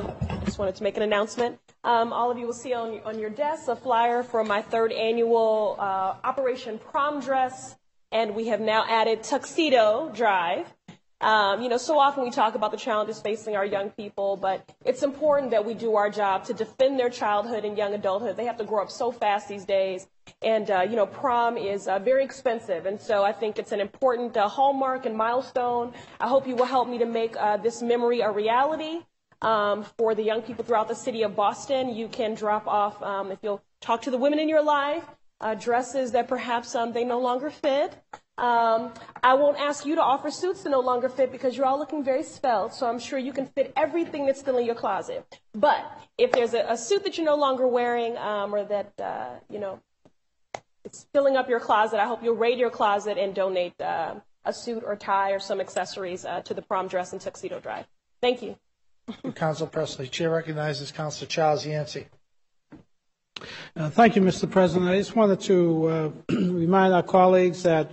just wanted to make an announcement. All of you will see on your desks a flyer for my 3rd annual Operation Prom Dress and we have now added Tuxedo Drive. So often we talk about the challenges facing our young people, but it's important that we do our job to defend their childhood and young adulthood. They have to grow up so fast these days. And, prom is very expensive. And so I think it's an important hallmark and milestone. I hope you will help me to make this memory a reality for the young people throughout the city of Boston. You can drop off, if you'll talk to the women in your life, dresses that perhaps they no longer fit. I won't ask you to offer suits that no longer fit because you're all looking very svelte, so I'm sure you can fit everything that's still in your closet. But if there's a suit that you're no longer wearing or that, it's filling up your closet, I hope you'll raid your closet and donate a suit or tie or some accessories to the Prom Dress and Tuxedo Drive. Thank you. Council Presley. Chair recognizes Councilor Charles Yancey. Thank you, Mr. President. I just wanted to remind our colleagues that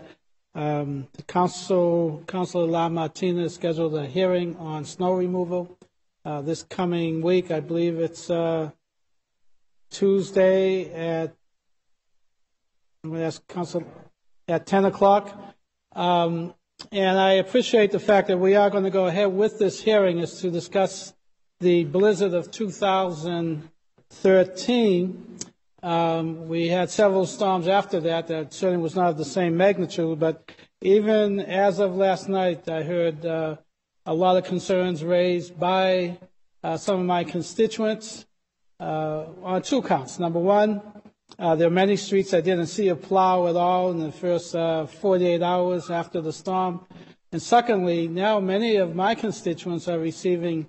the Councilor LaMartina has scheduled a hearing on snow removal this coming week. I believe it's Tuesday at 10 o'clock. And I appreciate the fact that we are going to go ahead with this hearing is to discuss the blizzard of 2013. We had several storms after that certainly was not of the same magnitude, but even as of last night, I heard a lot of concerns raised by some of my constituents on two counts. Number one, there are many streets I didn't see a plow at all in the first 48 hours after the storm. And secondly, now many of my constituents are receiving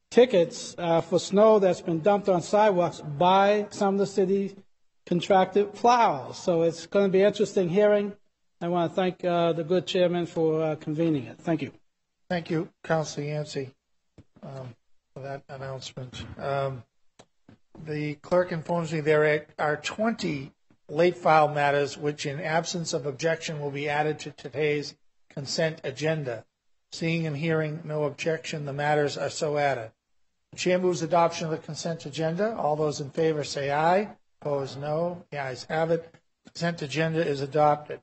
tickets for snow that's been dumped on sidewalks by some of the city contracted plows. So it's going to be an interesting hearing. I want to thank the good chairman for convening it. Thank you. Thank you, Councilor Yancey, for that announcement. The clerk informs me there are 20 late file matters which, in absence of objection, will be added to today's consent agenda. Seeing and hearing no objection, the matters are so added. The chair moves adoption of the consent agenda. All those in favor say aye. Opposed, no. The ayes have it. Consent agenda is adopted.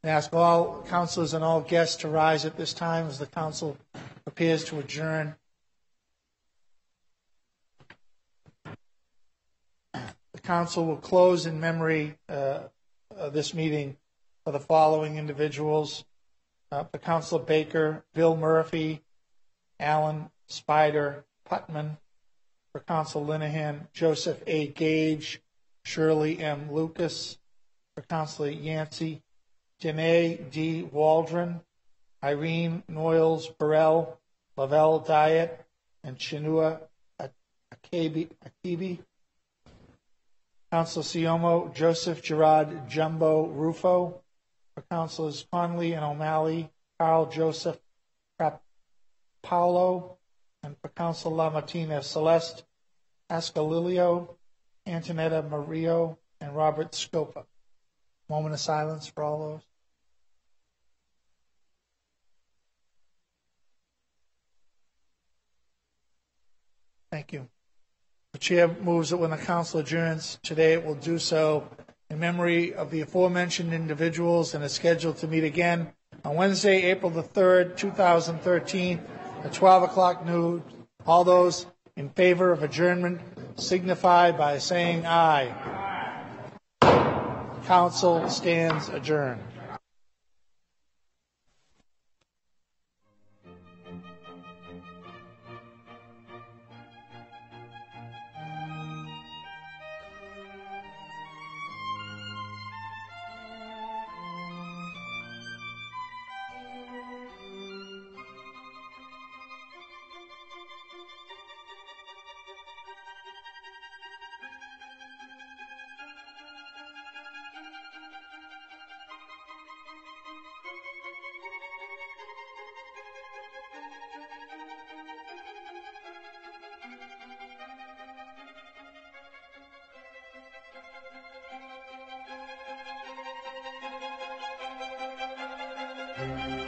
I ask all councilors and all guests to rise at this time as the council prepares to adjourn. The council will close in memory of this meeting for the following individuals: for Councilor Baker, Bill Murphy, Alan Spider Putman; for Councilor Linehan, Joseph A. Gage, Shirley M. Lucas; for Councilor Yancey, Janae D. Waldron, Irene Noyles Burrell, Lavelle Diet, and Chinua Achebe. Councilor Siomo, Joseph Gerard Jumbo Rufo. For Councilors Conley and O'Malley, Carl Joseph Paulo. And for Councilor LaMartina, Celeste Ascalilio, Antonetta Murillo, and Robert Scopa. Moment of silence for all those. Thank you. The chair moves that when the council adjourns today, it will do so in memory of the aforementioned individuals and is scheduled to meet again on Wednesday, April the 3rd, 2013 at 12 o'clock noon. All those in favor of adjournment signify by saying aye. Council stands adjourned. Thank you.